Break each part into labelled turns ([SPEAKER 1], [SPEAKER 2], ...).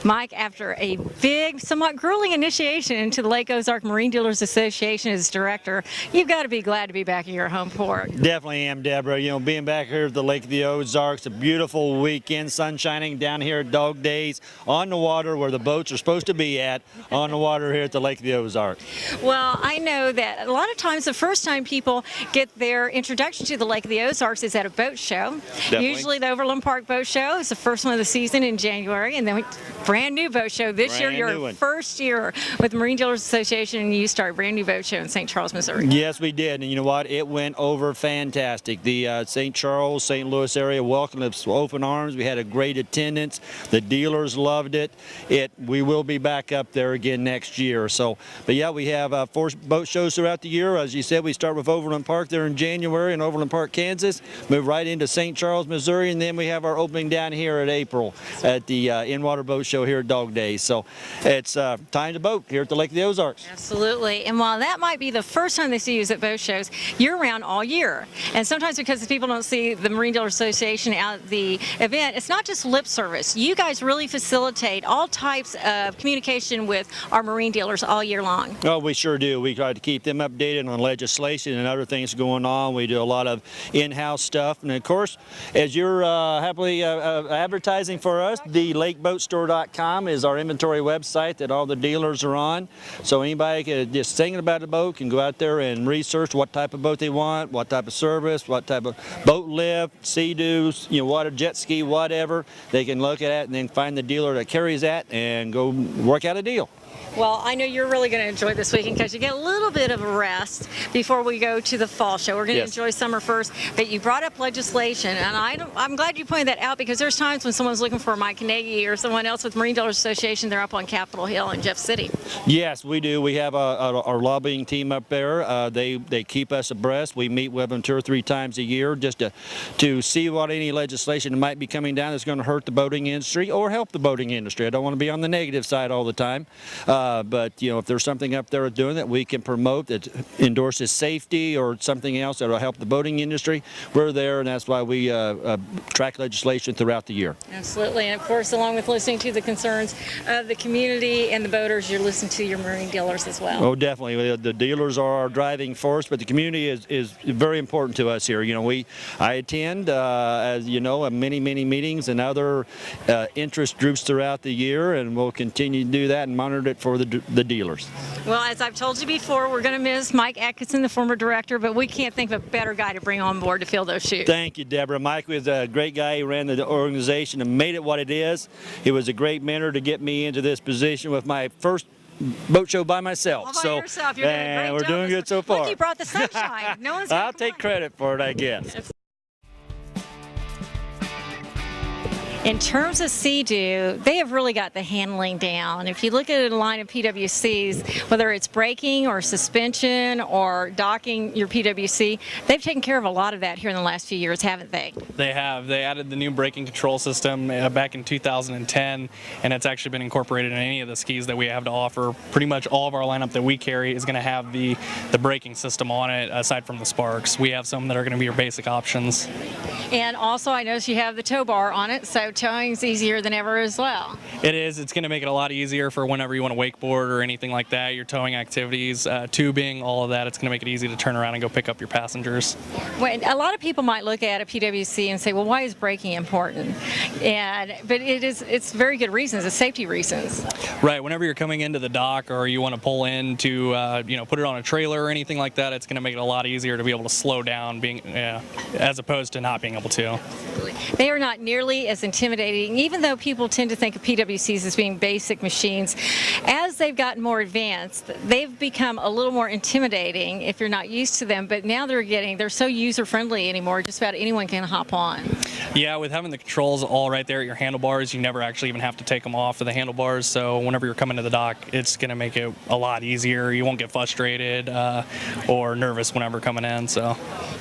[SPEAKER 1] Mike, after a big, somewhat grueling initiation into the Lake Ozark Marine Dealers Association as director, you've got to be glad to be back at your home port.
[SPEAKER 2] Definitely am, Deborah. You know, being back here at the Lake of the Ozarks, a beautiful weekend, sun shining down here at Dog Days, on the water where the boats are supposed to be at, on the water here at the Lake of the Ozarks.
[SPEAKER 1] Well, I know that a lot of times the first time people get their introduction to the Lake of the Ozarks is at a boat show.
[SPEAKER 2] Definitely.
[SPEAKER 1] Usually the Overland Park Boat Show is the first one of the season in January, and then brand new boat show this year, your first year with Marine Dealers Association, and you start a brand new boat show in St. Charles, Missouri.
[SPEAKER 2] Yes, we did, and you know what? It went over fantastic. The St. Charles, St. Louis area welcomed us with open arms. We had a great attendance. The dealers loved it. We will be back up there again next year. So, but yeah, we have 4 boat shows throughout the year. As you said, we start with Overland Park there in January in Overland Park, Kansas. Move right into St. Charles, Missouri, and then we have our opening down here at April at the in-water boat show here at Dog Days. So it's time to boat here at the Lake of the Ozarks.
[SPEAKER 1] Absolutely. And while that might be the first time they see you at boat shows, you're around all year. And sometimes because people don't see the Marine Dealers Association at the event, it's not just lip service. You guys really facilitate all types of communication with our marine dealers all year long.
[SPEAKER 2] Oh, we sure do. We try to keep them updated on legislation and other things going on. We do a lot of in-house stuff. And of course, as you're happily advertising for us, the lakeboatstore.com is our inventory website that all the dealers are on. So anybody just thinking about a boat can go out there and research what type of boat they want, what type of service, what type of boat lift, sea-doos, water, jet ski, whatever. They can look at it and then find the dealer that carries that and go work out a deal.
[SPEAKER 1] Well, I know you're really going to enjoy this weekend because you get a little bit of a rest before we go to the fall show. We're going to enjoy summer first, but you brought up legislation, and I'm glad you pointed that out because there's times when someone's looking for Mike Carnegie or someone else with Marine Dealers Association, they're up on Capitol Hill in Jeff City.
[SPEAKER 2] Yes, we do. We have our lobbying team up there. They keep us abreast. We meet with them 2 or 3 times a year just to see what any legislation that might be coming down that's going to hurt the boating industry or help the boating industry. I don't want to be on the negative side all the time. But if there's something up there doing that we can promote that endorses safety or something else that will help the boating industry, we're there, and that's why we track legislation throughout the year.
[SPEAKER 1] Absolutely, and of course, along with listening to the concerns of the community and the boaters, you're listening to your marine dealers as well.
[SPEAKER 2] Oh, definitely. The dealers are our driving force, but the community is very important to us here. I attend, as you know, many meetings and other interest groups throughout the year, and we'll continue to do that and monitor it for the dealers.
[SPEAKER 1] Well, as I've told you before, we're going to miss Mike Atkinson, the former director, but we can't think of a better guy to bring on board to fill those shoes.
[SPEAKER 2] Thank you, Deborah. Mike was a great guy. He ran the organization and made it what it is. He was a great mentor to get me into this position with my first boat show by myself.
[SPEAKER 1] All by yourself. You're doing a great
[SPEAKER 2] we're
[SPEAKER 1] job.
[SPEAKER 2] doing good so far.
[SPEAKER 1] Look, you brought the sunshine. No one's
[SPEAKER 2] I'll take credit for it, I guess.
[SPEAKER 1] In terms of Sea-Doo, they have really got the handling down. If you look at a line of PWCs, whether it's braking or suspension or docking your PWC, they've taken care of a lot of that here in the last few years, haven't they?
[SPEAKER 3] They have. They added the new braking control system back in 2010, and it's actually been incorporated in any of the skis that we have to offer. Pretty much all of our lineup that we carry is going to have the braking system on it, aside from the Sparks. We have some that are going to be your basic options.
[SPEAKER 1] And also, I noticed you have the tow bar on it, so towing's easier than ever as well.
[SPEAKER 3] It is. It's going to make it a lot easier for whenever you want to wakeboard or anything like that, your towing activities, tubing, all of that. It's going to make it easy to turn around and go pick up your passengers.
[SPEAKER 1] Well, a lot of people might look at a PWC and say, well, why is braking important? But it's very good reasons. It's safety reasons.
[SPEAKER 3] Right. Whenever you're coming into the dock or you want to pull in to put it on a trailer or anything like that, it's going to make it a lot easier to be able to slow down as opposed to not being able to.
[SPEAKER 1] They are not nearly as intimidating, even though people tend to think of PWCs as being basic machines. As they've gotten more advanced, they've become a little more intimidating if you're not used to them, but now they're so user-friendly anymore, just about anyone can hop on.
[SPEAKER 3] Yeah, with having the controls all right there at your handlebars, you never actually even have to take them off of the handlebars, so whenever you're coming to the dock, it's going to make it a lot easier. You won't get frustrated or nervous whenever coming in. So.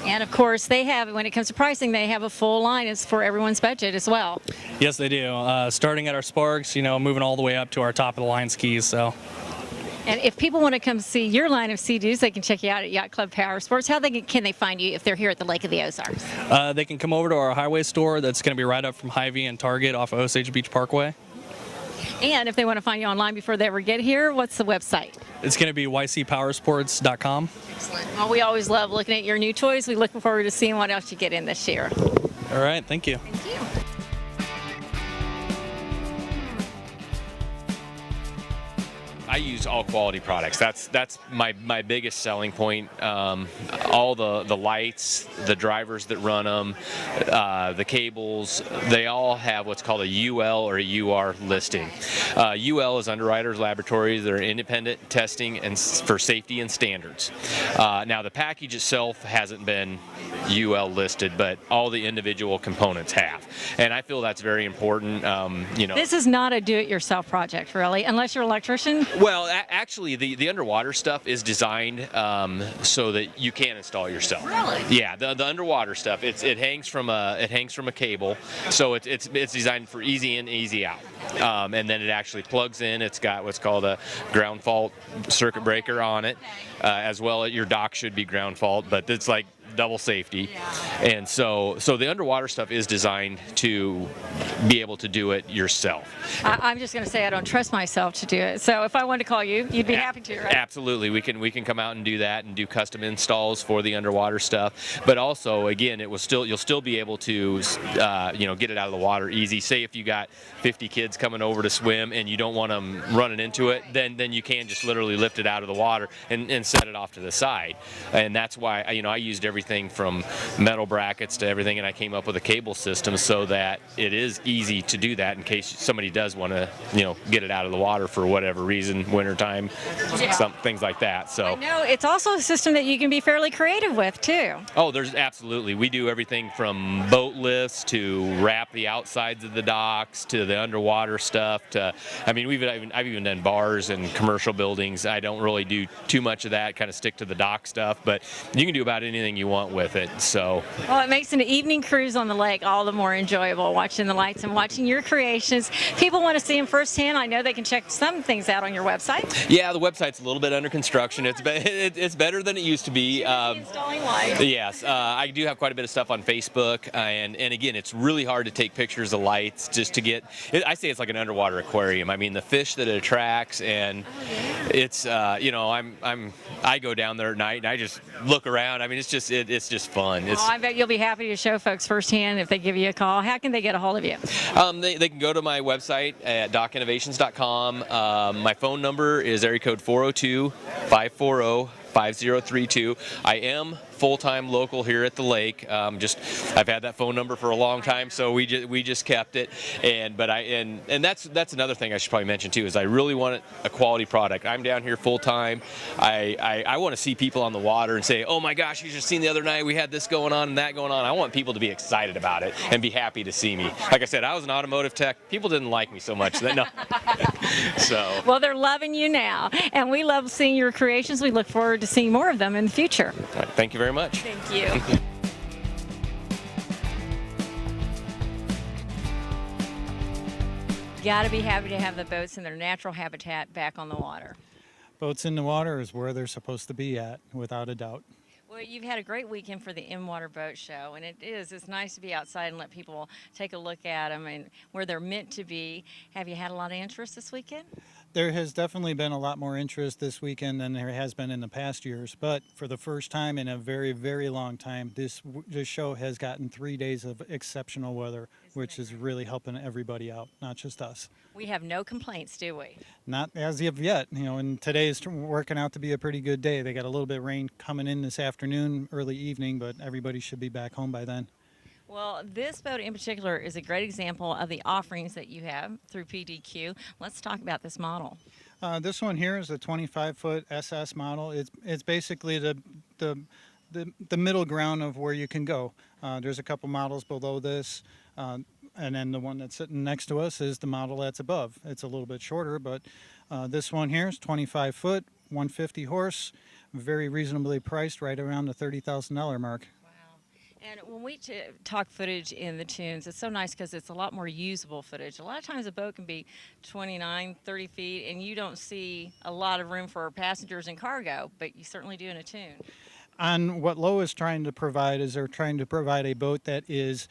[SPEAKER 1] And of course, when it comes to pricing, they have a full line. It's for everyone's budget as well.
[SPEAKER 3] Yes, they do. Starting at our Sparks, moving all the way up to our top of the line skis. So.
[SPEAKER 1] And if people want to come see your line of Sea-Doos, they can check you out at Yacht Club Power Sports. How can they find you if they're here at the Lake of the Ozarks?
[SPEAKER 3] They can come over to our highway store that's going to be right up from Hy-Vee and Target off of Osage Beach Parkway.
[SPEAKER 1] And if they want to find you online before they ever get here, what's the website?
[SPEAKER 3] It's going to be ycpowersports.com.
[SPEAKER 1] Excellent. Well, we always love looking at your new toys. We look forward to seeing what else you get in this year.
[SPEAKER 3] All right, thank you.
[SPEAKER 1] Thank you.
[SPEAKER 4] I use all quality products. That's my biggest selling point. All the lights, the drivers that run them, the cables, they all have what's called a UL or a UR listing. UL is Underwriters Laboratories. They're independent testing and for safety and standards. Now the package itself hasn't been UL listed, but all the individual components have, and I feel that's very important.
[SPEAKER 1] This is not a do-it-yourself project, really, unless you're an electrician.
[SPEAKER 4] Well, actually, the underwater stuff is designed so that you can install it yourself.
[SPEAKER 1] Really?
[SPEAKER 4] Yeah, the underwater stuff it hangs from a cable, so it's designed for easy in, easy out, and then it actually plugs in. It's got what's called a ground fault circuit breaker on it, as well. Your dock should be ground fault, but it's like double safety. And so the underwater stuff is designed to be able to do it yourself.
[SPEAKER 1] I'm just going to say I don't trust myself to do it. So if I wanted to call you, you'd be happy to, right?
[SPEAKER 4] Absolutely. We can come out and do that and do custom installs for the underwater stuff. But also, again, you'll still be able to get it out of the water easy. Say if you got 50 kids coming over to swim and you don't want them running into it, then you can just literally lift it out of the water and set it off to the side. And that's why I used everything from metal brackets to everything, and I came up with a cable system so that it is easy to do that in case somebody does want to get it out of the water for whatever reason, wintertime, things like that. So
[SPEAKER 1] I know it's also a system that you can be fairly creative with too.
[SPEAKER 4] Oh, there's absolutely. We do everything from boat lifts to wrap the outsides of the docks to the underwater stuff. I've even done bars and commercial buildings. I don't really do too much of that. Kind of stick to the dock stuff, but you can do about anything you want with it. So
[SPEAKER 1] well, it makes an evening cruise on the lake all the more enjoyable, watching the lights and watching your creations. People want to see them firsthand. I know they can check some things out on your website.
[SPEAKER 4] Yeah, the website's a little bit under construction. It's better than it used to be.
[SPEAKER 1] Installing lights.
[SPEAKER 4] Yes, I do have quite a bit of stuff on Facebook, and again, it's really hard to take pictures of lights just to get. I say it's like an underwater aquarium. I mean, the fish that it attracts, and it's I go down there at night and I just look around. I mean, it's just fun.
[SPEAKER 1] I bet you'll be happy to show folks firsthand if they give you a call. How can they get a hold of you?
[SPEAKER 4] They can go to my website at dockinnovations.com. My phone number is area code 402-540-5032. I am full-time local here at the lake. I've had that phone number for a long time, so we just kept it. And that's another thing I should probably mention too, is I really want a quality product. I'm down here full-time. I want to see people on the water and say, oh my gosh, you should have seen the other night, we had this going on and that going on. I want people to be excited about it and be happy to see me. Like I said, I was an automotive tech. People didn't like me so much. No. So.
[SPEAKER 1] Well, they're loving you now, and we love seeing your creations. We look forward to seeing more of them in the future.
[SPEAKER 4] All right, thank you very much.
[SPEAKER 1] Thank you. Got to be happy to have the boats in their natural habitat back on the water.
[SPEAKER 5] Boats in the water is where they're supposed to be at, without a doubt.
[SPEAKER 1] Well, you've had a great weekend for the In-Water Boat Show, and it's nice to be outside and let people take a look at them and where they're meant to be. Have you had a lot of interest this weekend?
[SPEAKER 5] There has definitely been a lot more interest this weekend than there has been in the past years, but for the first time in a very, very long time, this show has gotten 3 days of exceptional weather, which is really helping everybody out, not just us.
[SPEAKER 1] We have no complaints, do we?
[SPEAKER 5] Not as of yet, and today is working out to be a pretty good day. They got a little bit of rain coming in this afternoon, early evening, but everybody should be back home by then.
[SPEAKER 1] Well, this boat in particular is a great example of the offerings that you have through PDQ. Let's talk about this model.
[SPEAKER 5] This one here is a 25-foot SS model. It's basically the middle ground of where you can go. There's a couple models below this, and then the one that's sitting next to us is the model that's above. It's a little bit shorter, but this one here is 25 foot, 150 horse, very reasonably priced, right around the $30,000 mark.
[SPEAKER 1] And when we talk footage in the tunes, it's so nice because it's a lot more usable footage. A lot of times a boat can be 29, 30 feet, and you don't see a lot of room for passengers and cargo, but you certainly do in a tune.
[SPEAKER 5] And what Lowe is trying to provide is they're trying to provide a boat that is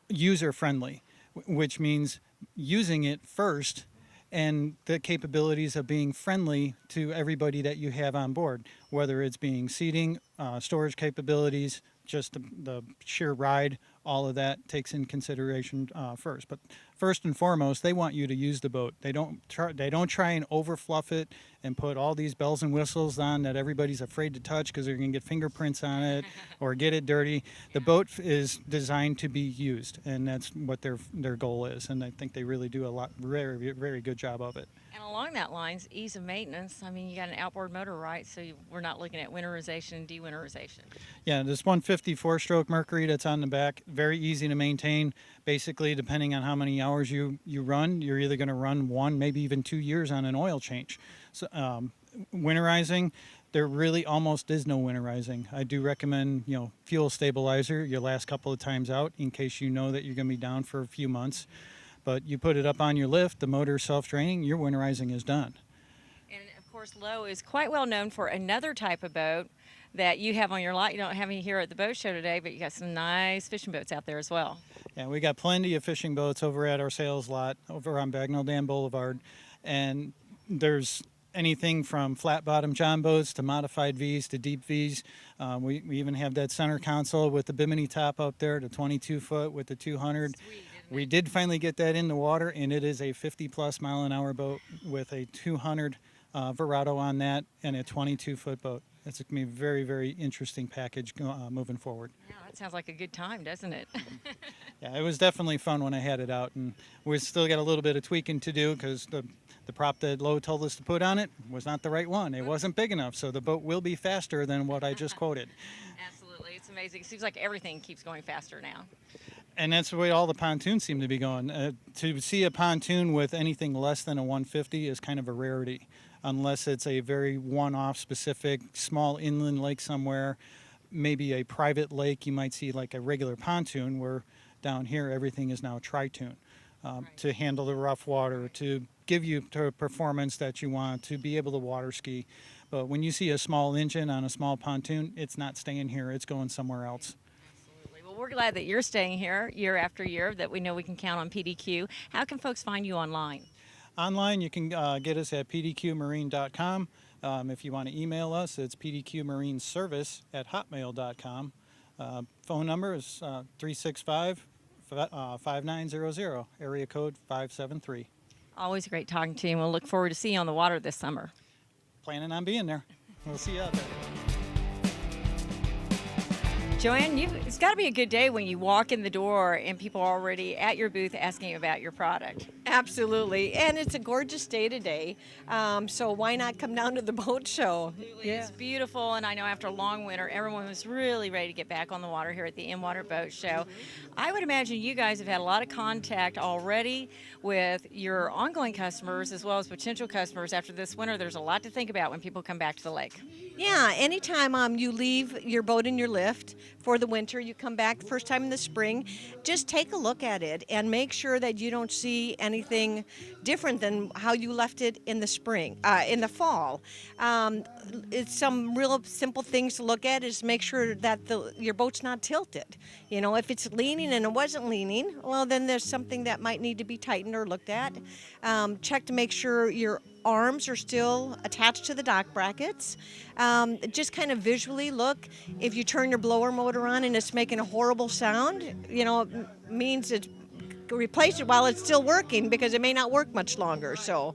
[SPEAKER 5] user-friendly, which means using it first and the capabilities of being friendly to everybody that you have on board, whether it's being seating, storage capabilities, just the sheer ride, all of that takes in consideration first. But first and foremost, they want you to use the boat. They don't try and overfluff it and put all these bells and whistles on that everybody's afraid to touch because they're going to get fingerprints on it or get it dirty. The boat is designed to be used, and that's what their goal is. And I think they really do a very, very good job of it.
[SPEAKER 1] And along that lines, ease of maintenance. I mean, you got an outboard motor, right? So we're not looking at winterization and de-winterization.
[SPEAKER 5] Yeah, this 154-stroke Mercury that's on the back, very easy to maintain. Basically, depending on how many hours you run, you're either going to run 1, maybe even 2 years on an oil change. So winterizing, there really almost is no winterizing. I do recommend, fuel stabilizer your last couple of times out in case you know that you're going to be down for a few months. But you put it up on your lift, the motor's self-draining, your winterizing is done.
[SPEAKER 1] And of course, Lowe is quite well known for another type of boat that you have on your lot. You don't have any here at the boat show today, but you got some nice fishing boats out there as well.
[SPEAKER 5] Yeah, we got plenty of fishing boats over at our sales lot over on Bagnell Dam Boulevard. And there's anything from flat bottom John boats to modified V's to deep V's. We even have that center console with the bimini top up there, the 22 foot with the 200.
[SPEAKER 1] Sweet.
[SPEAKER 5] We did finally get that in the water, and it is a 50-plus mile-an-hour boat with a 200 Verado on that and a 22-foot boat. It's going to be a very, very interesting package moving forward.
[SPEAKER 1] Yeah, that sounds like a good time, doesn't it?
[SPEAKER 5] Yeah, it was definitely fun when I had it out, and we still got a little bit of tweaking to do because the prop that Lowe told us to put on it was not the right one. It wasn't big enough, so the boat will be faster than what I just quoted.
[SPEAKER 1] Absolutely. It's amazing. It seems like everything keeps going faster now.
[SPEAKER 5] And that's the way all the pontoons seem to be going. To see a pontoon with anything less than a 150 is kind of a rarity, unless it's a very one-off specific small inland lake somewhere, maybe a private lake. You might see like a regular pontoon, where down here everything is now tri-tune to handle the rough water, to give you the performance that you want, to be able to water ski. But when you see a small engine on a small pontoon, it's not staying here, it's going somewhere else.
[SPEAKER 1] Well, we're glad that you're staying here year after year, that we know we can count on PDQ. How can folks find you online?
[SPEAKER 5] Online, you can get us at pdqmarine.com. If you want to email us, it's pdqmarineservice@hotmail.com. Phone number is 365-5900, area code 573.
[SPEAKER 1] Always great talking to you, and we'll look forward to seeing you on the water this summer.
[SPEAKER 5] Planning on being there. We'll see you out there.
[SPEAKER 1] Joanne, it's got to be a good day when you walk in the door and people are already at your booth asking you about your product.
[SPEAKER 6] Absolutely, and it's a gorgeous day today, so why not come down to the boat show?
[SPEAKER 1] It's beautiful, and I know after a long winter, everyone was really ready to get back on the water here at the In-Water Boat Show. I would imagine you guys have had a lot of contact already with your ongoing customers as well as potential customers after this winter. There's a lot to think about when people come back to the lake.
[SPEAKER 6] Yeah, anytime you leave your boat in your lift for the winter, you come back the first time in the spring, just take a look at it and make sure that you don't see anything different than how you left it in the spring, in the fall. It's some real simple things to look at is make sure that your boat's not tilted. You know, if it's leaning and it wasn't leaning, well, then there's something that might need to be tightened or looked at. Check to make sure your arms are still attached to the dock brackets. Just kind of visually look. If you turn your blower motor on and it's making a horrible sound, it means it's replace it while it's still working because it may not work much longer. So,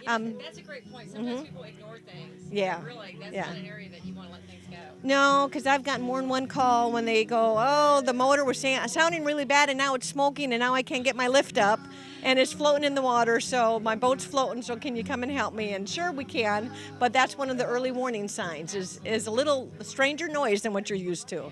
[SPEAKER 1] that's a great point. Sometimes people ignore things.
[SPEAKER 6] Yeah.
[SPEAKER 1] Really, that's
[SPEAKER 6] Yeah.
[SPEAKER 1] not an area that you want to let things go.
[SPEAKER 6] No, because I've gotten more than one call when they go, oh, the motor was sounding really bad and now it's smoking and now I can't get my lift up and it's floating in the water, so my boat's floating, so can you come and help me? And sure, we can, but that's one of the early warning signs is a little stranger noise than what you're used to.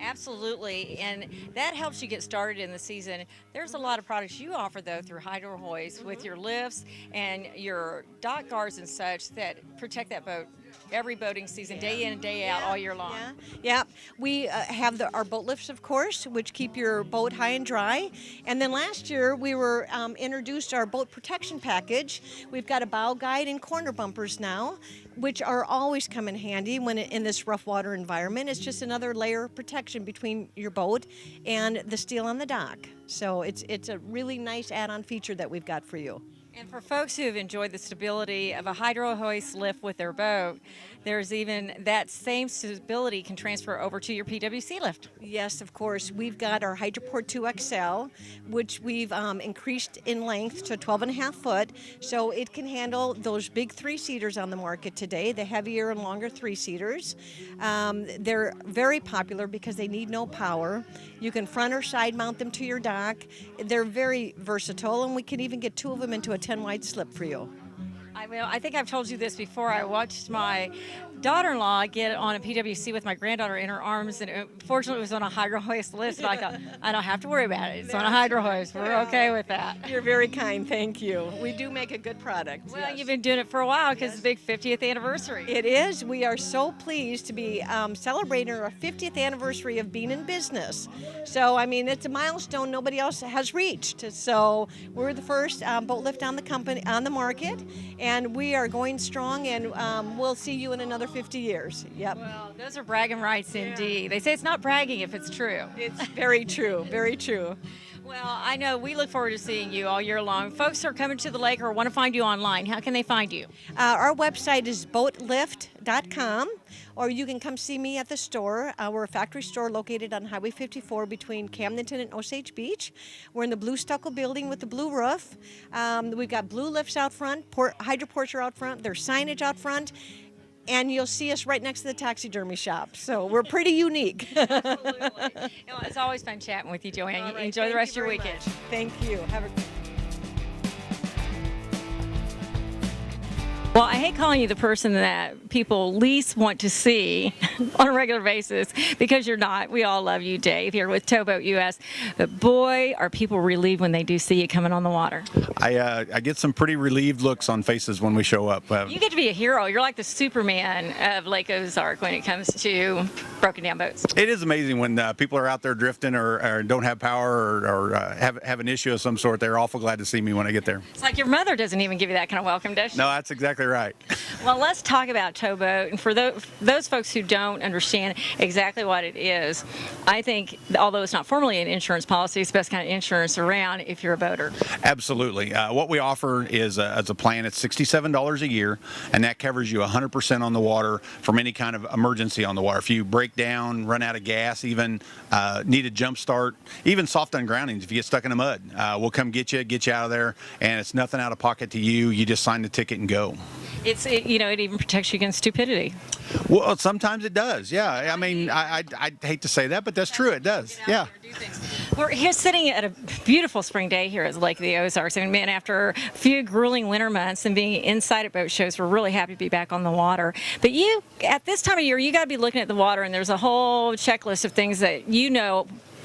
[SPEAKER 1] Absolutely, and that helps you get started in the season. There's a lot of products you offer, though, through Hydro Hoist with your lifts and your dock guards and such that protect that boat every boating season, day in and day out, all year long.
[SPEAKER 6] Yeah. We have our boat lifts, of course, which keep your boat high and dry. And then last year we were introduced our boat protection package. We've got a bow guide and corner bumpers now, which are always come in handy when in this rough water environment. It's just another layer of protection between your boat and the steel on the dock. So it's a really nice add-on feature that we've got for you.
[SPEAKER 1] And for folks who have enjoyed the stability of a hydro hoist lift with their boat, there's even that same stability can transfer over to your PWC lift.
[SPEAKER 6] Yes, of course. We've got our Hydroport 2 XL, which we've increased in length to 12.5 foot, so it can handle those big three-seaters on the market today, the heavier and longer three-seaters. They're very popular because they need no power. You can front or side mount them to your dock. They're very versatile, and we can even get 2 of them into a 10-wide slip for you.
[SPEAKER 1] I think I've told you this before. I watched my daughter-in-law get on a PWC with my granddaughter in her arms, and fortunately it was on a hydro hoist lift. And I thought, I don't have to worry about it. It's on a hydro hoist. We're okay with that.
[SPEAKER 6] You're very kind. Thank you. We do make a good product.
[SPEAKER 1] Well,
[SPEAKER 6] yes.
[SPEAKER 1] you've been doing it for a while because it's the big 50th anniversary.
[SPEAKER 6] It is. We are so pleased to be celebrating our 50th anniversary of being in business. So, I mean, it's a milestone nobody else has reached. So, we're the first boat lift on the market, and we are going strong, and we'll see you in another 50 years. Yep.
[SPEAKER 1] Well, those are bragging rights indeed. They say it's not bragging if it's true.
[SPEAKER 6] It's very true. Very true.
[SPEAKER 1] Well, I know we look forward to seeing you all year long. Folks who are coming to the lake or want to find you online, how can they find you?
[SPEAKER 6] Our website is boatlift.com, or you can come see me at the store. We're a factory store located on Highway 54 between Camdenton and Osage Beach. We're in the blue stucco building with the blue roof. We've got blue lifts out front, hydroports are out front, there's signage out front, and you'll see us right next to the taxidermy shop. So we're pretty unique.
[SPEAKER 1] Absolutely. It's always fun chatting with you, Joanne.
[SPEAKER 6] Right,
[SPEAKER 1] Enjoy the rest of your weekend.
[SPEAKER 6] much. Thank you. Have a
[SPEAKER 1] Well, I hate calling you the person that people least want to see on a regular basis because you're not. We all love you, Dave, here with Towboat US. But boy, are people relieved when they do see you coming on the water.
[SPEAKER 7] I get some pretty relieved looks on faces when we show up.
[SPEAKER 1] You get to be a hero. You're like the Superman of Lake Ozark when it comes to broken down boats.
[SPEAKER 7] It is amazing when people are out there drifting or don't have power or have an issue of some sort. They're awful glad to see me when I get there.
[SPEAKER 1] It's like your mother doesn't even give you that kind of welcome, does she?
[SPEAKER 7] No, that's exactly right.
[SPEAKER 1] Well, let's talk about towboat. And for those folks who don't understand exactly what it is, I think, although it's not formally an insurance policy, it's the best kind of insurance around if you're a boater.
[SPEAKER 7] Absolutely. What we offer is as a plan, it's $67 a year, and that covers you 100% on the water from any kind of emergency on the water. If you break down, run out of gas, even need a jump start, even soft ungroundings, if you get stuck in the mud, we'll come get you out of there, and it's nothing out of pocket to you. You just sign the ticket and go.
[SPEAKER 1] It even protects you against stupidity.
[SPEAKER 7] Well, sometimes it does. Yeah. I mean, I hate to say that, but that's true. It does. Yeah.
[SPEAKER 1] We're here sitting at a beautiful spring day here at Lake of the Ozarks. I mean, man, after a few grueling winter months and being inside at boat shows, we're really happy to be back on the water. But you, at this time of year, you got to be looking at the water, and there's a whole checklist of things that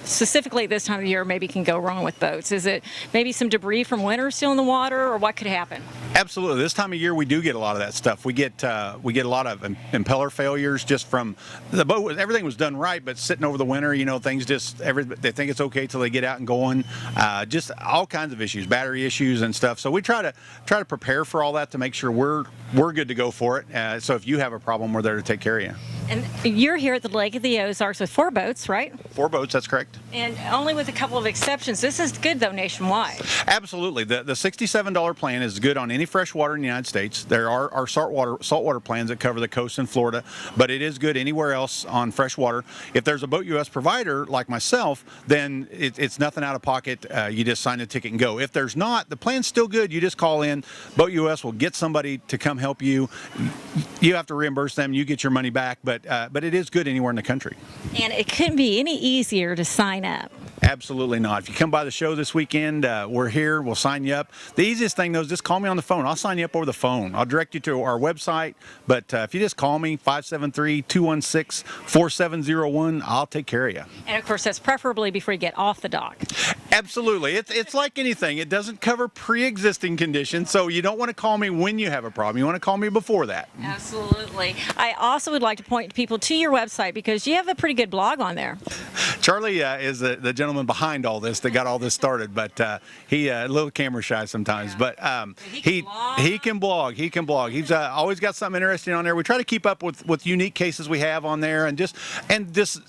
[SPEAKER 1] specifically at this time of year maybe can go wrong with boats. Is it maybe some debris from winter still in the water, or what could happen?
[SPEAKER 7] Absolutely. This time of year we do get a lot of that stuff. We get a lot of impeller failures just from the boat. Everything was done right, but sitting over the winter, things they think it's okay till they get out and going. Just all kinds of issues, battery issues and stuff. So we try to prepare for all that to make sure we're good to go for it. So if you have a problem, we're there to take care of you.
[SPEAKER 1] And you're here at the Lake of the Ozarks with 4 boats, right?
[SPEAKER 7] 4 boats, that's correct.
[SPEAKER 1] And only with a couple of exceptions. This is good, though, nationwide.
[SPEAKER 7] Absolutely. The $67 plan is good on any fresh water in the United States. There are saltwater plans that cover the coast in Florida, but it is good anywhere else on fresh water. If there's a Boat US provider like myself, then it's nothing out of pocket. You just sign the ticket and go. If there's not, the plan's still good. You just call in. Boat US will get somebody to come help you. You have to reimburse them. You get your money back, but it is good anywhere in the country.
[SPEAKER 1] And it couldn't be any easier to sign up.
[SPEAKER 7] Absolutely not. If you come by the show this weekend, we're here. We'll sign you up. The easiest thing, though, is just call me on the phone. I'll sign you up over the phone. I'll direct you to our website. But if you just call me, 573-216-4701, I'll take care of you.
[SPEAKER 1] And, of course, that's preferably before you get off the dock.
[SPEAKER 7] Absolutely. It's like anything. It doesn't cover pre-existing conditions, so you don't want to call me when you have a problem. You want to call me before that.
[SPEAKER 1] Absolutely. I also would like to point people to your website because you have a pretty good blog on there.
[SPEAKER 7] Charlie is the gentleman gentleman behind all this that got all this started, but he a little camera shy sometimes. But he can blog. He can blog. He's always got something interesting on there. We try to keep up with unique cases we have on there, and just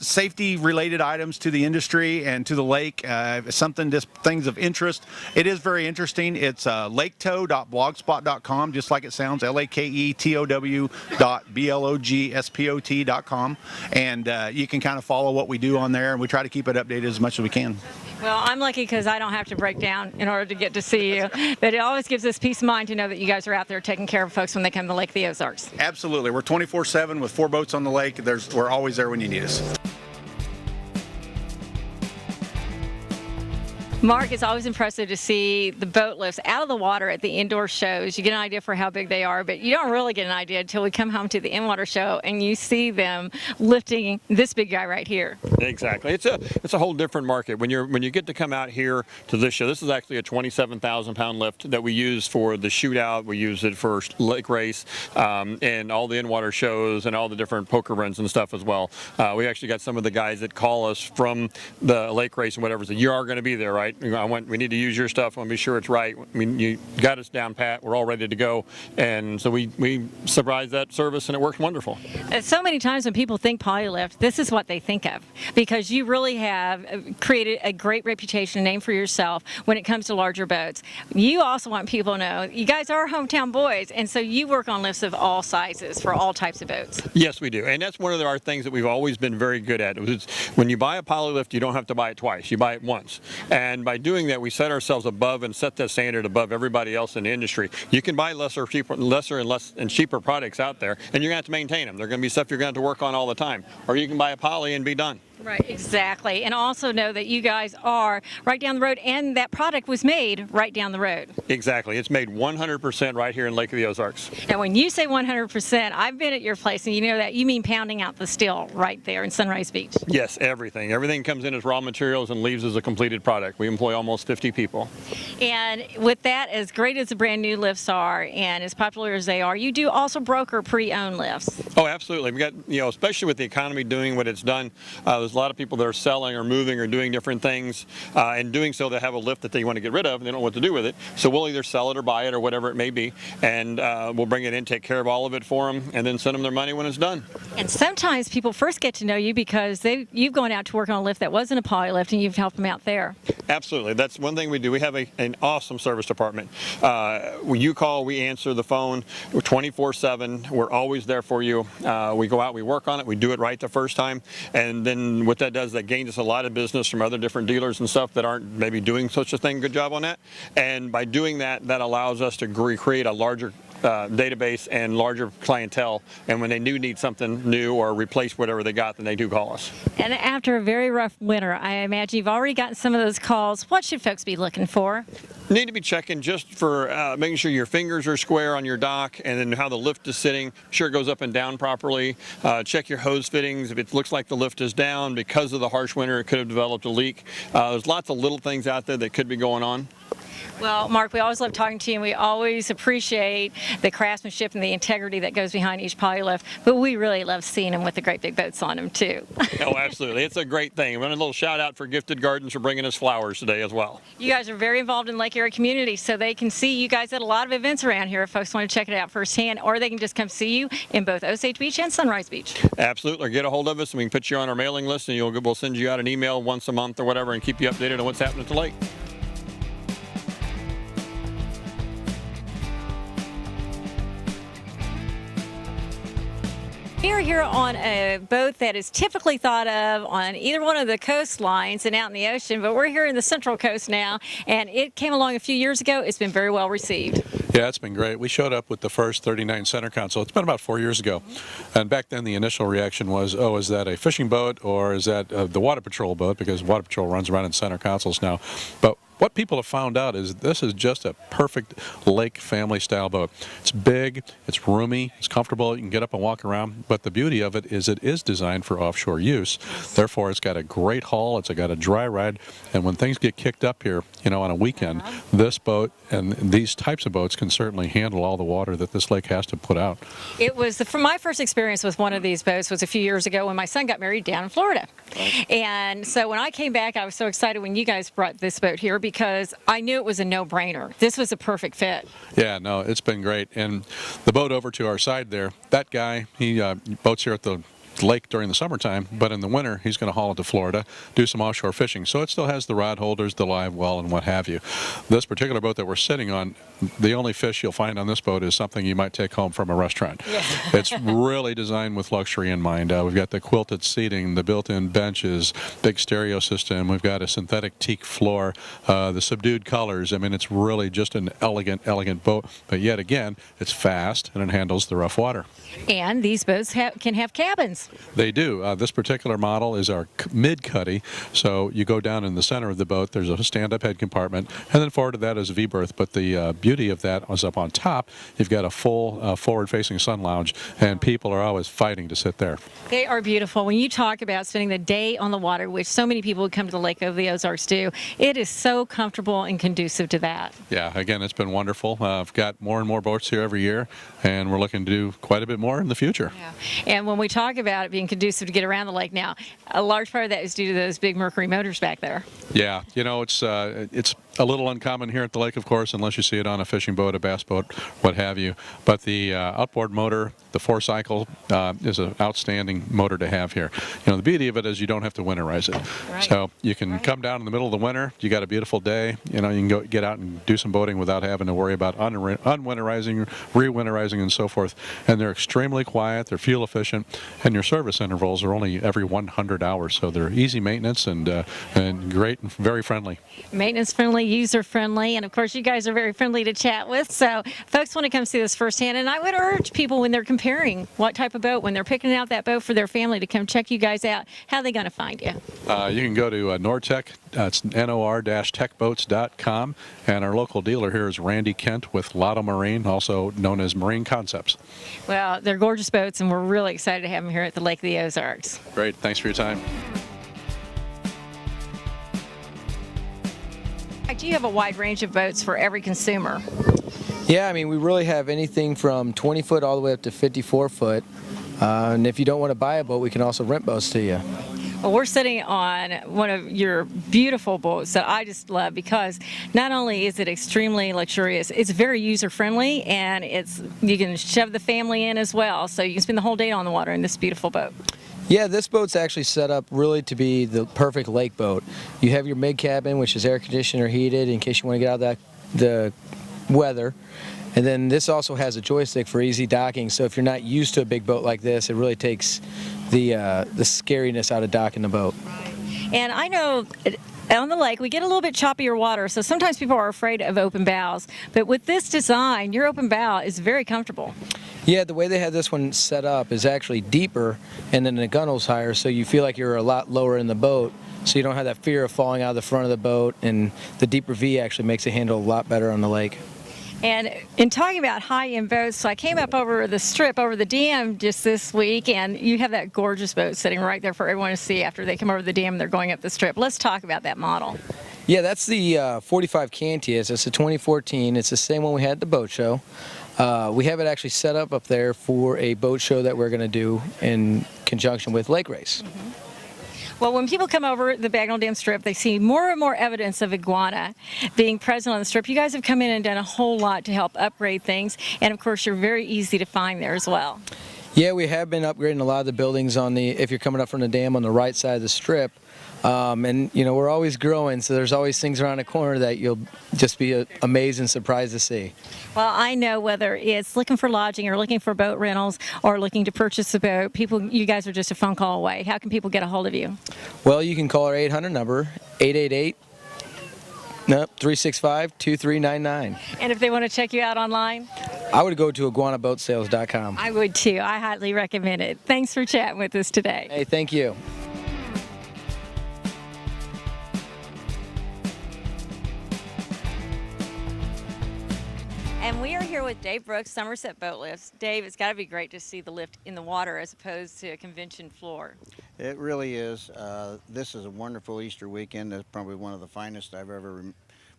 [SPEAKER 7] safety related items to the industry and to the lake. Just things of interest. It is very interesting. It's laketow.blogspot.com, just like it sounds. laketow.blogspot.com, and you can kind of follow what we do on there, and we try to keep it updated as much as we can.
[SPEAKER 1] Well, I'm lucky because I don't have to break down in order to get to see you. But it always gives us peace of mind to know that you guys are out there taking care of folks when they come to Lake of the Ozarks.
[SPEAKER 7] Absolutely. We're 24/7 with 4 boats on the lake. We're always there when you need us.
[SPEAKER 1] Mark, it's always impressive to see the boat lifts out of the water at the indoor shows. You get an idea for how big they are, but you don't really get an idea until we come home to the in-water show and you see them lifting this big guy right here.
[SPEAKER 8] Exactly. It's a whole different market. When you get to come out here to this show, this is actually a 27,000 pound lift that we use for the shootout. We use it for lake race and all the in-water shows and all the different poker runs and stuff as well. We actually got some of the guys that call us from the lake race and whatever, say, you are going to be there, right? We need to use your stuff. I want to be sure it's right. I mean, you got us down pat. We're all ready to go. And so we surprised that service, and it worked wonderful.
[SPEAKER 1] So many times when people think polylift, this is what they think of, because you really have created a great reputation and name for yourself when it comes to larger boats. You also want people to know you guys are hometown boys, and so you work on lifts of all sizes for all types of boats.
[SPEAKER 8] Yes, we do. And that's one of our things that we've always been very good at. When you buy a polylift, you don't have to buy it twice. You buy it once. And by doing that, we set ourselves above and set that standard above everybody else in the industry. You can buy lesser and cheaper products out there, and you're going to have to maintain them. They're going to be stuff you're going to have to work on all the time. Or you can buy a poly and be done.
[SPEAKER 1] Right, exactly. And also know that you guys are right down the road, and that product was made right down the road.
[SPEAKER 8] Exactly. It's made 100% right here in Lake of the Ozarks.
[SPEAKER 1] Now, when you say 100%, I've been at your place, and you know that you mean pounding out the steel right there in Sunrise Beach.
[SPEAKER 8] Yes, everything. Everything comes in as raw materials and leaves as a completed product. We employ almost 50 people.
[SPEAKER 1] And with that, as great as the brand new lifts are and as popular as they are, you do also broker pre-owned lifts.
[SPEAKER 8] Oh, absolutely. We got, especially with the economy doing what it's done, there's a lot of people that are selling or moving or doing different things, and doing so they have a lift that they want to get rid of and they don't know what to do with it. So we'll either sell it or buy it or whatever it may be, and we'll bring it in, take care of all of it for them, and then send them their money when it's done.
[SPEAKER 1] And sometimes people first get to know you because you've gone out to work on a lift that wasn't a poly lift, and you've helped them out there.
[SPEAKER 8] Absolutely. That's one thing we do. We have an awesome service department. When you call, we answer the phone. We're 24/7. We're always there for you. We go out, we work on it, we do it right the first time, and then what that does, that gains us a lot of business from other different dealers and stuff that aren't maybe doing such a thing. Good job on that. And by doing that, that allows us to create a larger database and larger clientele, and when they do need something new or replace whatever they got, then they do call us.
[SPEAKER 1] And after a very rough winter, I imagine you've already gotten some of those calls. What should folks be looking for?
[SPEAKER 8] You need to be checking just for making sure your fingers are square on your dock, and then how the lift is sitting, sure it goes up and down properly. Check your hose fittings. If it looks like the lift is down because of the harsh winter, it could have developed a leak. There's lots of little things out there that could be going on.
[SPEAKER 1] Well, Mark, we always love talking to you, and we always appreciate the craftsmanship and the integrity that goes behind each polylift, but we really love seeing them with the great big boats on them, too.
[SPEAKER 8] Oh, absolutely. It's a great thing. We want a little shout out for Gifted Gardens for bringing us flowers today as well.
[SPEAKER 1] You guys are very involved in the Lake area community, so they can see you guys at a lot of events around here if folks want to check it out firsthand, or they can just come see you in both Osage Beach and Sunrise Beach.
[SPEAKER 8] Absolutely. Or get a hold of us, and we can put you on our mailing list, and we'll send you out an email once a month or whatever and keep you updated on what's happening at the lake.
[SPEAKER 1] We're here on a boat that is typically thought of on either one of the coastlines and out in the ocean, but we're here in the Central Coast now, and it came along a few years ago. It's been very well received.
[SPEAKER 9] Yeah, it's been great. We showed up with the first 39 center console. It's been about 4 years ago. And back then the initial reaction was, oh, is that a fishing boat or is that the Water Patrol boat? Because Water Patrol runs around in center consoles now. But what people have found out is this is just a perfect lake family style boat. It's big, it's roomy, it's comfortable, you can get up and walk around, but the beauty of it is designed for offshore use. Therefore, it's got a great hull, it's got a dry ride, and when things get kicked up here, on a weekend, this boat and these types of boats can certainly handle all the water that this lake has to put out.
[SPEAKER 1] It was from my first experience with one of these boats was a few years ago when my son got married down in Florida. And so when I came back, I was so excited when you guys brought this boat here because I knew it was a no-brainer. This was a perfect fit.
[SPEAKER 9] Yeah, no, it's been great. And the boat over to our side there, that guy, he boats here at the lake during the summertime, but in the winter he's going to haul it to Florida, do some offshore fishing. So it still has the rod holders, the live well, and what have you. This particular boat that we're sitting on, the only fish you'll find on this boat is something you might take home from a restaurant. Yeah. It's really designed with luxury in mind. We've got the quilted seating, the built-in benches, big stereo system. We've got a synthetic teak floor, the subdued colors. I mean, it's really just an elegant boat. But yet again, it's fast and it handles the rough water.
[SPEAKER 1] And these boats can have cabins.
[SPEAKER 9] They do. This particular model is our mid-cuddy, so you go down in the center of the boat, there's a stand-up head compartment, and then forward to that is a V-berth, but the beauty of that is up on top, you've got a full forward-facing sun lounge, and people are always fighting to sit there.
[SPEAKER 1] They are beautiful. When you talk about spending the day on the water, which so many people who come to the Lake of the Ozarks do, it is so comfortable and conducive to that.
[SPEAKER 9] Yeah, again, it's been wonderful. I've got more and more boats here every year, and we're looking to do quite a bit more in the future.
[SPEAKER 1] Yeah. And when we talk about it being conducive to get around the lake now, a large part of that is due to those big Mercury motors back there.
[SPEAKER 9] Yeah, it's a little uncommon here at the lake, of course, unless you see it on a fishing boat, a bass boat, what have you. But the outboard motor, the 4-cycle, is an outstanding motor to have here. The beauty of it is you don't have to winterize it. Right. So you can come down in the middle of the winter, you got a beautiful day, you can go get out and do some boating without having to worry about unwinterizing, re-winterizing, and so forth. And they're extremely quiet, they're fuel efficient, and your service intervals are only every 100 hours. So they're easy maintenance and great and very friendly.
[SPEAKER 1] Maintenance friendly, user friendly, and of course you guys are very friendly to chat with. So folks want to come see this firsthand, and I would urge people when they're comparing what type of boat, when they're picking out that boat for their family, to come check you guys out. How are they going to find you?
[SPEAKER 9] You can go to Nortech, it's nor-techboats.com, and our local dealer here is Randy Kent with Lotto Marine, also known as Marine Concepts.
[SPEAKER 1] Well, they're gorgeous boats, and we're really excited to have them here at the Lake of the Ozarks.
[SPEAKER 9] Great, thanks for your time.
[SPEAKER 1] Do you have a wide range of boats for every consumer?
[SPEAKER 10] Yeah, I mean, we really have anything from 20 foot all the way up to 54 foot. And if you don't want to buy a boat, we can also rent boats to you.
[SPEAKER 1] Well, we're sitting on one of your beautiful boats that I just love because not only is it extremely luxurious, it's very user-friendly, and you can shove the family in as well, so you can spend the whole day on the water in this beautiful boat.
[SPEAKER 10] Yeah, this boat's actually set up really to be the perfect lake boat. You have your mid cabin, which is air conditioned or heated in case you want to get out of the weather. And then this also has a joystick for easy docking, so if you're not used to a big boat like this, it really takes the scariness out of docking the boat.
[SPEAKER 1] And I know on the lake we get a little bit choppier water, so sometimes people are afraid of open bows, but with this design, your open bow is very comfortable.
[SPEAKER 10] Yeah, the way they had this one set up is actually deeper, and then the gunnel's higher, so you feel like you're a lot lower in the boat, so you don't have that fear of falling out of the front of the boat, and the deeper V actually makes it handle a lot better on the lake.
[SPEAKER 1] And in talking about high-end boats, so I came up over the strip, over the dam just this week, and you have that gorgeous boat sitting right there for everyone to see after they come over the dam and they're going up the strip. Let's talk about that model.
[SPEAKER 10] Yeah, that's the 45 Cantias. It's a 2014. It's the same one we had at the boat show. We have it actually set up there for a boat show that we're going to do in conjunction with Lake Race.
[SPEAKER 1] Mm-hmm. Well, when people come over the Bagnell Dam Strip, they see more and more evidence of iguana being present on the strip. You guys have come in and done a whole lot to help upgrade things, and of course, you're very easy to find there as well.
[SPEAKER 10] Yeah, we have been upgrading a lot of the buildings if you're coming up from the dam on the right side of the strip. And we're always growing, so there's always things around the corner that you'll just be amazed and surprised to see.
[SPEAKER 1] Well, I know whether it's looking for lodging or looking for boat rentals or looking to purchase a boat, you guys are just a phone call away. How can people get a hold of you?
[SPEAKER 10] Well, you can call our 800 number, 365-2399.
[SPEAKER 1] And if they want to check you out online?
[SPEAKER 10] I would go to iguanaboatsales.com.
[SPEAKER 1] I would too. I highly recommend it. Thanks for chatting with us today.
[SPEAKER 10] Hey, thank you.
[SPEAKER 1] And we are here with Dave Brooks, Somerset Boat Lifts. Dave, it's got to be great to see the lift in the water as opposed to a convention floor.
[SPEAKER 11] It really is. This is a wonderful Easter weekend. It's probably one of the finest I've ever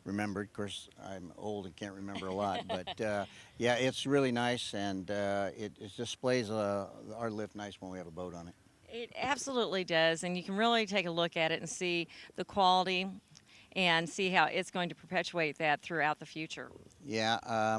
[SPEAKER 11] remembered. Of course, I'm old and can't remember a lot, but yeah, it's really nice, and it displays our lift nice when we have a boat on it.
[SPEAKER 1] It absolutely does, and you can really take a look at it and see the quality and see how it's going to perpetuate that throughout the future.
[SPEAKER 11] Yeah,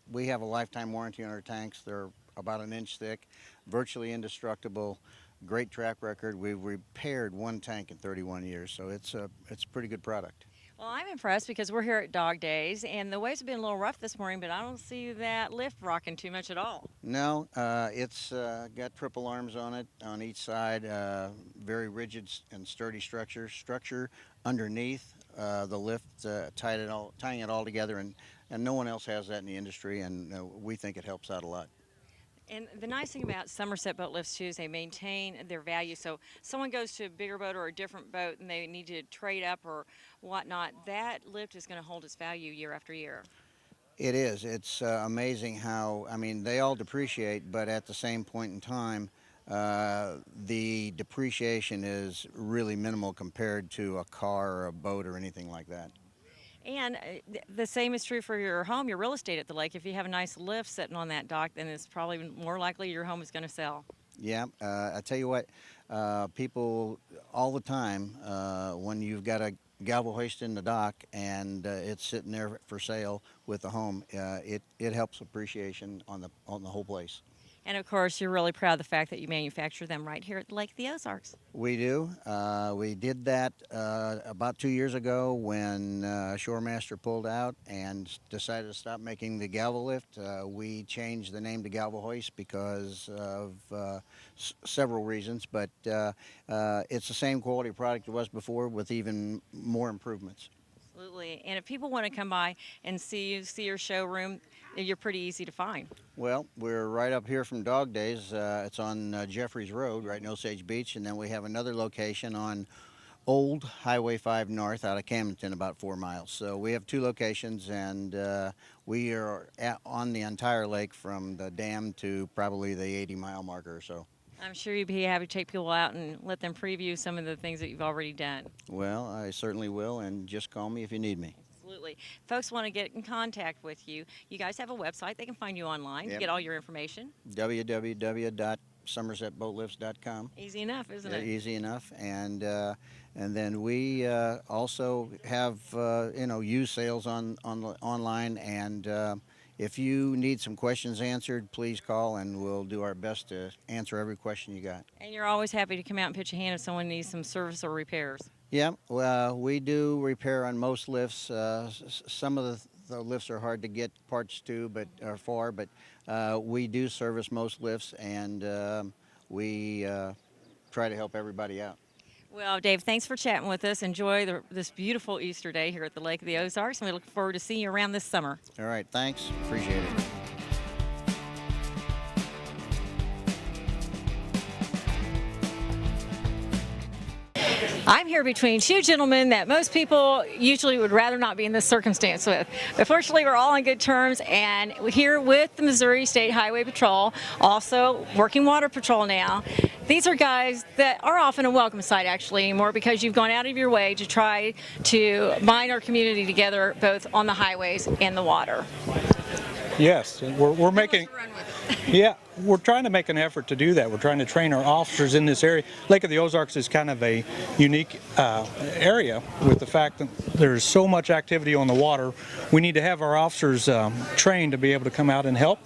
[SPEAKER 11] we have a lifetime warranty on our tanks. They're about an inch thick, virtually indestructible, great track record. We've repaired one tank in 31 years, so it's a pretty good product.
[SPEAKER 1] Well, I'm impressed because we're here at Dog Days, and the waves have been a little rough this morning, but I don't see that lift rocking too much at all.
[SPEAKER 11] No, it's got triple arms on it on each side, very rigid and sturdy structure underneath the lift, tying it all together, and no one else has that in the industry, and we think it helps out a lot.
[SPEAKER 1] And the nice thing about Somerset Boat Lifts, too, is they maintain their value. So someone goes to a bigger boat or a different boat and they need to trade up or whatnot, that lift is going to hold its value year after year.
[SPEAKER 11] It is. It's amazing how, I mean, they all depreciate, but at the same point in time, the depreciation is really minimal compared to a car or a boat or anything like that.
[SPEAKER 1] And the same is true for your home, your real estate at the lake. If you have a nice lift sitting on that dock, then it's probably more likely your home is going to sell.
[SPEAKER 11] Yeah, I tell you what, people all the time, when you've got a galvo hoist in the dock and it's sitting there for sale with the home, it helps appreciation on the whole place.
[SPEAKER 1] And of course, you're really proud of the fact that you manufacture them right here at the Lake of the Ozarks.
[SPEAKER 11] We do. We did that about 2 years ago when Shoremaster pulled out and decided to stop making the galvo lift. We changed the name to Galvo Hoist because of several reasons, but it's the same quality product it was before with even more improvements.
[SPEAKER 1] Absolutely. And if people want to come by and see your showroom, you're pretty easy to find.
[SPEAKER 11] Well, we're right up here from Dog Days. It's on Jeffries Road, right in Osage Beach, and then we have another location on Old Highway 5 North out of Camdenton, about 4 miles. So we have two locations, and we are on the entire lake from the dam to probably the 80-mile marker or so.
[SPEAKER 1] I'm sure you'd be happy to take people out and let them preview some of the things that you've already done.
[SPEAKER 11] Well, I certainly will, and just call me if you need me.
[SPEAKER 1] Absolutely. Folks want to get in contact with you. You guys have a website. They can find you online to get all your information.
[SPEAKER 11] www.somersetboatlifts.com.
[SPEAKER 1] Easy enough, isn't it?
[SPEAKER 11] Easy enough. And then we also have used sales online, and if you need some questions answered, please call, and we'll do our best to answer every question you got.
[SPEAKER 1] And you're always happy to come out and pitch a hand if someone needs some service or repairs.
[SPEAKER 11] Yeah, well, we do repair on most lifts. Some of the lifts are hard to get parts to, but we do service most lifts, and we try to help everybody out.
[SPEAKER 1] Well, Dave, thanks for chatting with us. Enjoy this beautiful Easter day here at the Lake of the Ozarks, and we look forward to seeing you around this summer.
[SPEAKER 11] All right, thanks. Appreciate it.
[SPEAKER 1] I'm here between two gentlemen that most people usually would rather not be in this circumstance with. But fortunately, we're all on good terms, and we're here with the Missouri State Highway Patrol, also working Water Patrol now. These are guys that are often a welcome sight, actually, anymore, because you've gone out of your way to try to bind our community together, both on the highways and the water.
[SPEAKER 12] Yes, we're making. Yeah, we're trying to make an effort to do that. We're trying to train our officers in this area. Lake of the Ozarks is kind of a unique area with the fact that there's so much activity on the water. We need to have our officers trained to be able to come out and help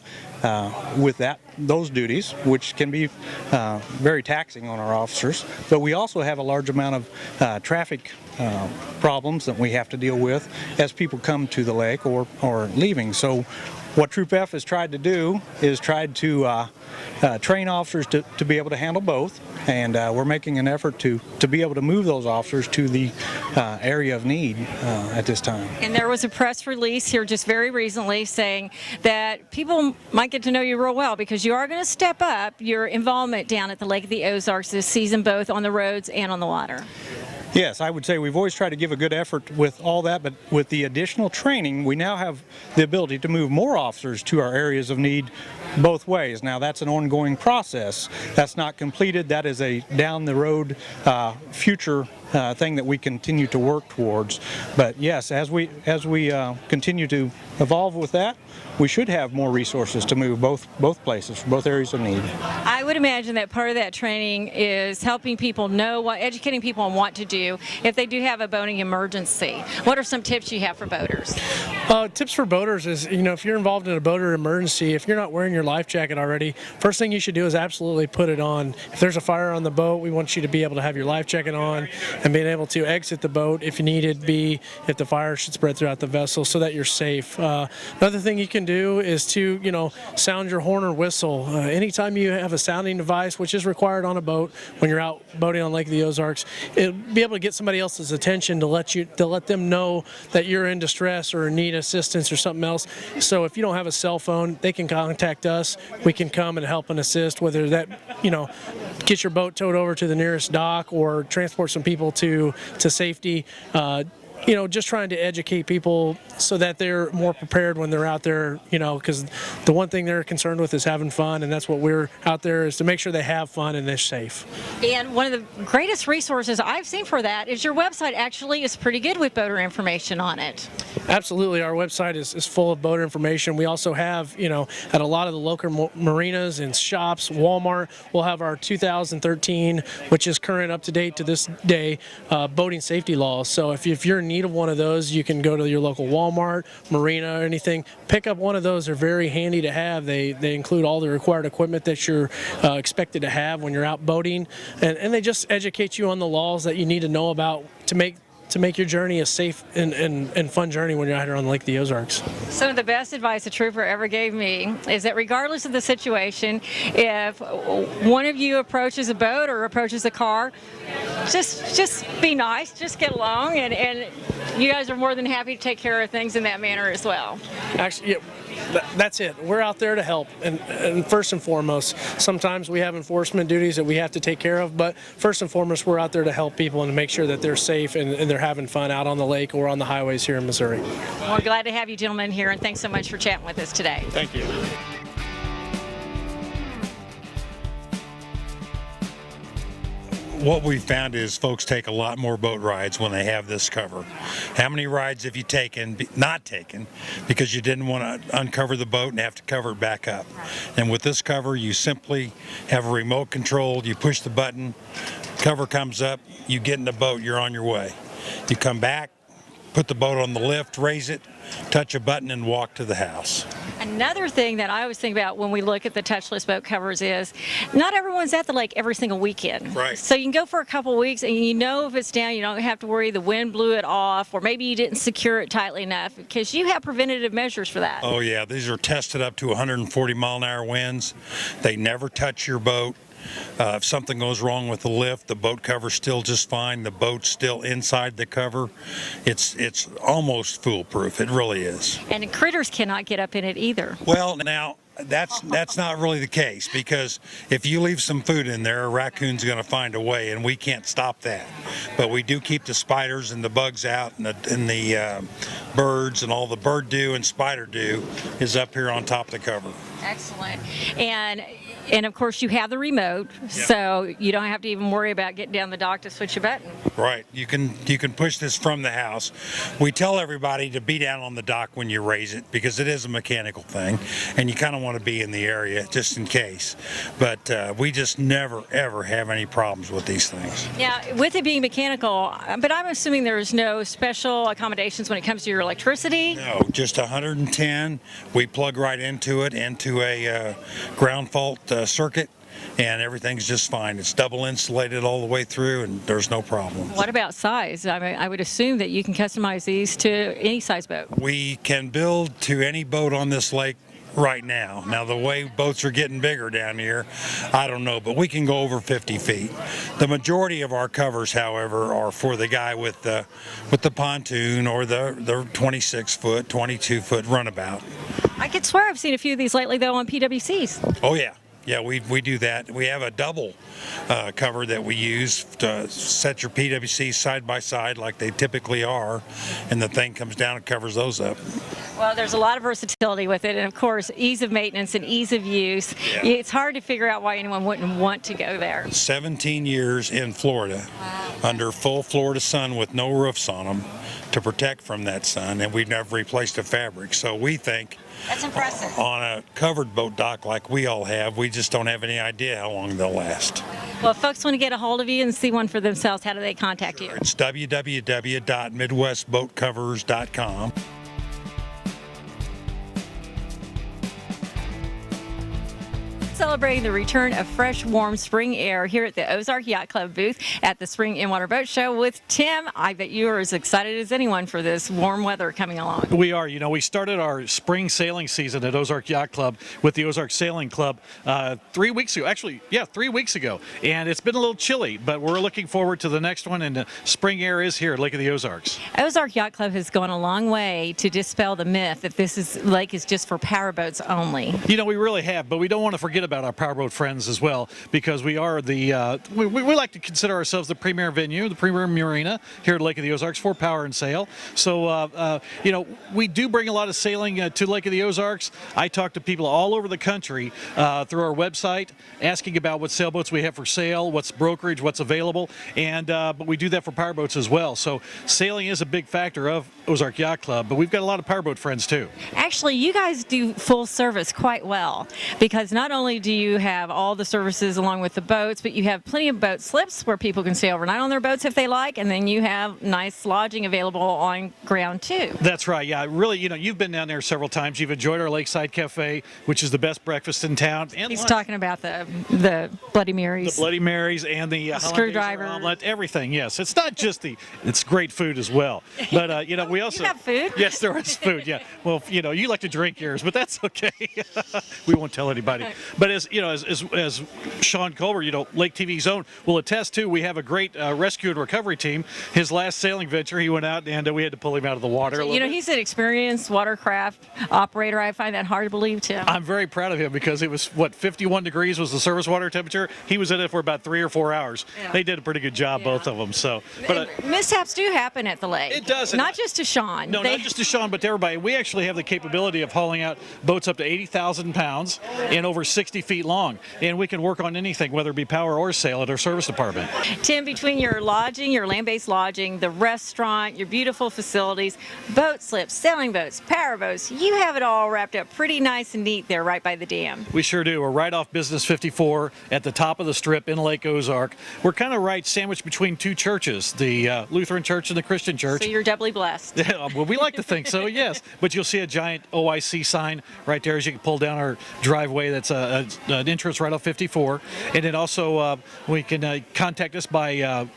[SPEAKER 12] with those duties, which can be very taxing on our officers. But we also have a large amount of traffic problems that we have to deal with as people come to the lake or leaving. So what Troop F has tried to do is tried to train officers to be able to handle both, and we're making an effort to be able to move those officers to the area of need at this time.
[SPEAKER 1] And there was a press release here just very recently saying that people might get to know you real well because you are going to step up your involvement down at the Lake of the Ozarks this season, both on the roads and on the water.
[SPEAKER 12] Yes, I would say we've always tried to give a good effort with all that, but with the additional training, we now have the ability to move more officers to our areas of need both ways. Now, that's an ongoing process. That's not completed. That is a down the road future thing that we continue to work towards. But yes, as we continue to evolve with that, we should have more resources to move both places, both areas of need.
[SPEAKER 1] I would imagine that part of that training is helping people know educating people on what to do if they do have a boating emergency. What are some tips you have for boaters?
[SPEAKER 13] Tips for boaters is, if you're involved in a boater emergency, if you're not wearing your life jacket already, first thing you should do is absolutely put it on. If there's a fire on the boat, we want you to be able to have your life jacket on and being able to exit the boat if you needed be, if the fire should spread throughout the vessel, so that you're safe. Another thing you can do is to, sound your horn or whistle. Anytime you have a sounding device, which is required on a boat when you're out boating on Lake of the Ozarks, be able to get somebody else's attention to let them know that you're in distress or need assistance or something else. So if you don't have a cell phone, they can contact us. We can come and help and assist, whether that, get your boat towed over to the nearest dock or transport some people to safety. Just trying to educate people so that they're more prepared when they're out there, because the one thing they're concerned with is having fun, and that's what we're out there, is to make sure they have fun and they're safe.
[SPEAKER 1] And one of the greatest resources I've seen for that is your website actually is pretty good with boater information on it.
[SPEAKER 13] Absolutely. Our website is full of boater information. We also have, at a lot of the local marinas and shops, Walmart, we'll have our 2013, which is current up to date to this day, boating safety laws. So if you're in need of one of those, you can go to your local Walmart, marina, or anything. Pick up one of those. They're very handy to have. They include all the required equipment that you're expected to have when you're out boating, and they just educate you on the laws that you need to know about to make your journey a safe and fun journey when you're out here on Lake of the Ozarks.
[SPEAKER 1] Some of the best advice a trooper ever gave me is that regardless of the situation, if one of you approaches a boat or approaches a car, just be nice, just get along, and you guys are more than happy to take care of things in that manner as well.
[SPEAKER 13] Actually, that's it. We're out there to help, and first and foremost, sometimes we have enforcement duties that we have to take care of, but first and foremost, we're out there to help people and to make sure that they're safe and they're having fun out on the lake or on the highways here in Missouri.
[SPEAKER 1] Well, we're glad to have you gentlemen here, and thanks so much for chatting with us today.
[SPEAKER 8] Thank you.
[SPEAKER 14] What we've found is folks take a lot more boat rides when they have this cover. How many rides have you not taken, because you didn't want to uncover the boat and have to cover it back up? And with this cover, you simply have a remote control, you push the button, cover comes up, you get in the boat, you're on your way. You come back, put the boat on the lift, raise it, touch a button, and walk to the house.
[SPEAKER 1] Another thing that I always think about when we look at the touchless boat covers is not everyone's at the lake every single weekend.
[SPEAKER 14] Right.
[SPEAKER 1] So you can go for a couple weeks and if it's down, you don't have to worry the wind blew it off, or maybe you didn't secure it tightly enough, because you have preventative measures for that.
[SPEAKER 14] Oh yeah, these are tested up to 140 mile an hour winds. They never touch your boat. If something goes wrong with the lift, the boat cover's still just fine. The boat's still inside the cover. It's almost foolproof. It really is.
[SPEAKER 1] And critters cannot get up in it either.
[SPEAKER 14] Well, now that's not really the case, because if you leave some food in there, a raccoon's going to find a way, and we can't stop that. But we do keep the spiders and the bugs out, and the birds, and all the bird dew and spider dew is up here on top of the cover.
[SPEAKER 1] Excellent. And of course you have the remote, so you don't have to even worry about getting down the dock to switch a button.
[SPEAKER 14] Right. You can push this from the house. We tell everybody to be down on the dock when you raise it, because it is a mechanical thing, and you kind of want to be in the area just in case. But we just never ever have any problems with these things.
[SPEAKER 1] Now, with it being mechanical, but I'm assuming there's no special accommodations when it comes to your electricity?
[SPEAKER 14] No, just 110. We plug right into it, into a ground fault circuit, and everything's just fine. It's double insulated all the way through, and there's no problem.
[SPEAKER 1] What about size? I mean, I would assume that you can customize these to any size boat.
[SPEAKER 14] We can build to any boat on this lake right now. Now, the way boats are getting bigger down here, I don't know, but we can go over 50 feet. The majority of our covers, however, are for the guy with the pontoon or the 26-foot, 22-foot runabout.
[SPEAKER 1] I could swear I've seen a few of these lately, though, on PWCs.
[SPEAKER 14] Oh, yeah. Yeah, we do that. We have a double cover that we use to set your PWCs side by side like they typically are, and the thing comes down and covers those up.
[SPEAKER 1] Well, there's a lot of versatility with it, and of course, ease of maintenance and ease of use. Yeah. It's hard to figure out why anyone wouldn't want to go there.
[SPEAKER 14] 17 years in Florida, under full Florida sun with no roofs on them to protect from that sun, and we've never replaced a fabric. So we think
[SPEAKER 1] that's impressive.
[SPEAKER 14] On a covered boat dock like we all have, we just don't have any idea how long they'll last.
[SPEAKER 1] Well, if folks want to get a hold of you and see one for themselves, how do they contact you?
[SPEAKER 14] It's www.midwestboatcovers.com.
[SPEAKER 1] Celebrating the return of fresh, warm spring air here at the Ozark Yacht Club booth at the Spring In-Water Boat Show with Tim. I bet you are as excited as anyone for this warm weather coming along.
[SPEAKER 15] We are. You know, we started our spring sailing season at Ozark Yacht Club with the Ozark Sailing Club 3 weeks ago. Actually, yeah, 3 weeks ago. And it's been a little chilly, but we're looking forward to the next one, and the spring air is here at Lake of the Ozarks.
[SPEAKER 1] Ozark Yacht Club has gone a long way to dispel the myth that lake is just for powerboats only.
[SPEAKER 15] You know, we really have, but we don't want to forget about our powerboat friends as well, because we are the we like to consider ourselves the premier venue, the premier marina here at Lake of the Ozarks for power and sail. So you know, we do bring a lot of sailing to Lake of the Ozarks. I talk to people all over the country through our website, asking about what sailboats we have for sale, what's brokerage, what's available, and but we do that for powerboats as well. So sailing is a big factor of Ozark Yacht Club, but we've got a lot of powerboat friends too.
[SPEAKER 1] Actually, you guys do full service quite well, because not only do you have all the services along with the boats, but you have plenty of boat slips where people can stay overnight on their boats if they like, and then you have nice lodging available on ground too.
[SPEAKER 15] That's right. Yeah, really, you know, you've been down there several times. You've enjoyed our Lakeside Cafe, which is the best breakfast in town. And
[SPEAKER 1] he's talking about the Bloody Marys.
[SPEAKER 15] The Bloody Marys and the
[SPEAKER 1] screwdriver
[SPEAKER 15] omelet, everything. Yes, it's not just it's great food as well. But you know, we also
[SPEAKER 1] you have food.
[SPEAKER 15] Yes, there is food. Yeah. Well, you know, you like to drink yours, but that's okay. We won't tell anybody. But as you know, as Sean Culver, you know, Lake TV's own, will attest to, we have a great rescue and recovery team. His last sailing venture, he went out and we had to pull him out of the water.
[SPEAKER 1] You know, he's an experienced watercraft operator. I find that hard to believe, Tim.
[SPEAKER 15] I'm very proud of him, because it was, 51 degrees was the surface water temperature. He was in it for about 3 or 4 hours. Yeah. They did a pretty good job, both of them. So, but
[SPEAKER 1] mishaps do happen at the lake.
[SPEAKER 15] It does.
[SPEAKER 1] Not just to Sean.
[SPEAKER 15] No, not just to Sean, but to everybody. We actually have the capability of hauling out boats up to 80,000 pounds and over 60 feet long. And we can work on anything, whether it be power or sail, at our service department.
[SPEAKER 1] Tim, between your lodging, your land-based lodging, the restaurant, your beautiful facilities, boat slips, sailing boats, power boats, you have it all wrapped up pretty nice and neat there right by the dam.
[SPEAKER 15] We sure do. We're right off Business 54 at the top of the strip in Lake Ozark. We're kind of right sandwiched between two churches, the Lutheran Church and the Christian Church.
[SPEAKER 1] So you're doubly blessed.
[SPEAKER 15] Well, we like to think so, yes. But you'll see a giant OIC sign right there as you can pull down our driveway. That's an entrance right off 54. And then also we can contact us by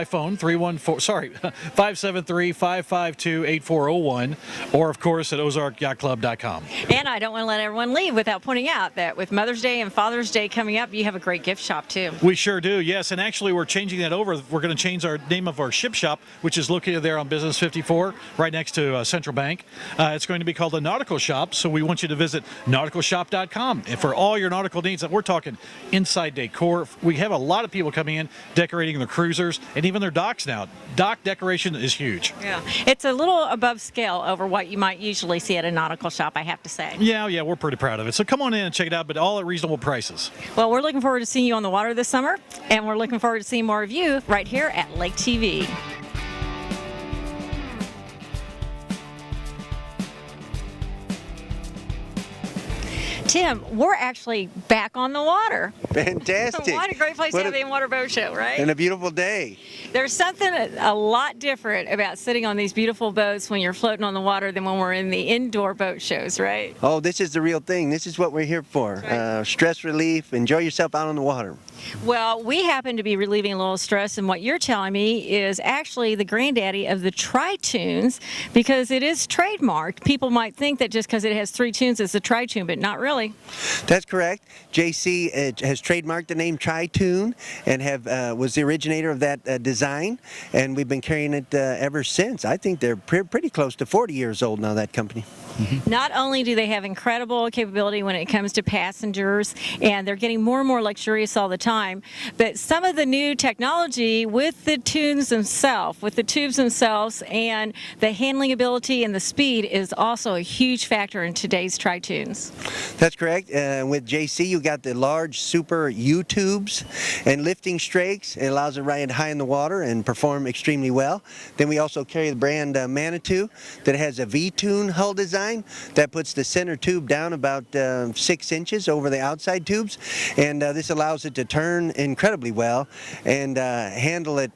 [SPEAKER 15] phone, 573-552-8401, or of course at ozarkyachtclub.com.
[SPEAKER 1] And I don't want to let everyone leave without pointing out that with Mother's Day and Father's Day coming up, you have a great gift shop too.
[SPEAKER 15] We sure do, yes. And actually we're changing that over. We're going to change our name of our ship shop, which is located there on Business 54, right next to Central Bank. It's going to be called the Nautical Shop, so we want you to visit nauticalshop.com and for all your nautical needs. We're talking inside decor. We have a lot of people coming in decorating their cruisers and even their docks now. Dock decoration is huge.
[SPEAKER 1] Yeah, it's a little above scale over what you might usually see at a nautical shop, I have to say.
[SPEAKER 15] Yeah, we're pretty proud of it. So come on in and check it out, but all at reasonable prices.
[SPEAKER 1] Well, we're looking forward to seeing you on the water this summer, and we're looking forward to seeing more of you right here at Lake TV. Tim, we're actually back on the water.
[SPEAKER 16] Fantastic.
[SPEAKER 1] What a great place to have the in-water boat show, right?
[SPEAKER 16] And a beautiful day.
[SPEAKER 1] There's something a lot different about sitting on these beautiful boats when you're floating on the water than when we're in the indoor boat shows, right?
[SPEAKER 16] Oh, this is the real thing. This is what we're here for. Right. Stress relief. Enjoy yourself out on the water.
[SPEAKER 1] Well, we happen to be relieving a little stress, and what you're telling me is actually the granddaddy of the tri-tunes, because it is trademarked. People might think that just because it has 3 tunes, it's a tri-tune, but not really.
[SPEAKER 16] That's correct. JC has trademarked the name Tri-Tune and was the originator of that design, and we've been carrying it ever since. I think they're pretty close to 40 years old now, that company.
[SPEAKER 1] Not only do they have incredible capability when it comes to passengers, and they're getting more and more luxurious all the time, but some of the new technology with the tubes themselves, and the handling ability and the speed is also a huge factor in today's tri-tunes.
[SPEAKER 16] That's correct. With JC, you got the large super U-tubes and lifting strakes. It allows it to ride high in the water and perform extremely well. Then we also carry the brand Manitou that has a V-tune hull design that puts the center tube down about 6 inches over the outside tubes, and this allows it to turn incredibly well and handle at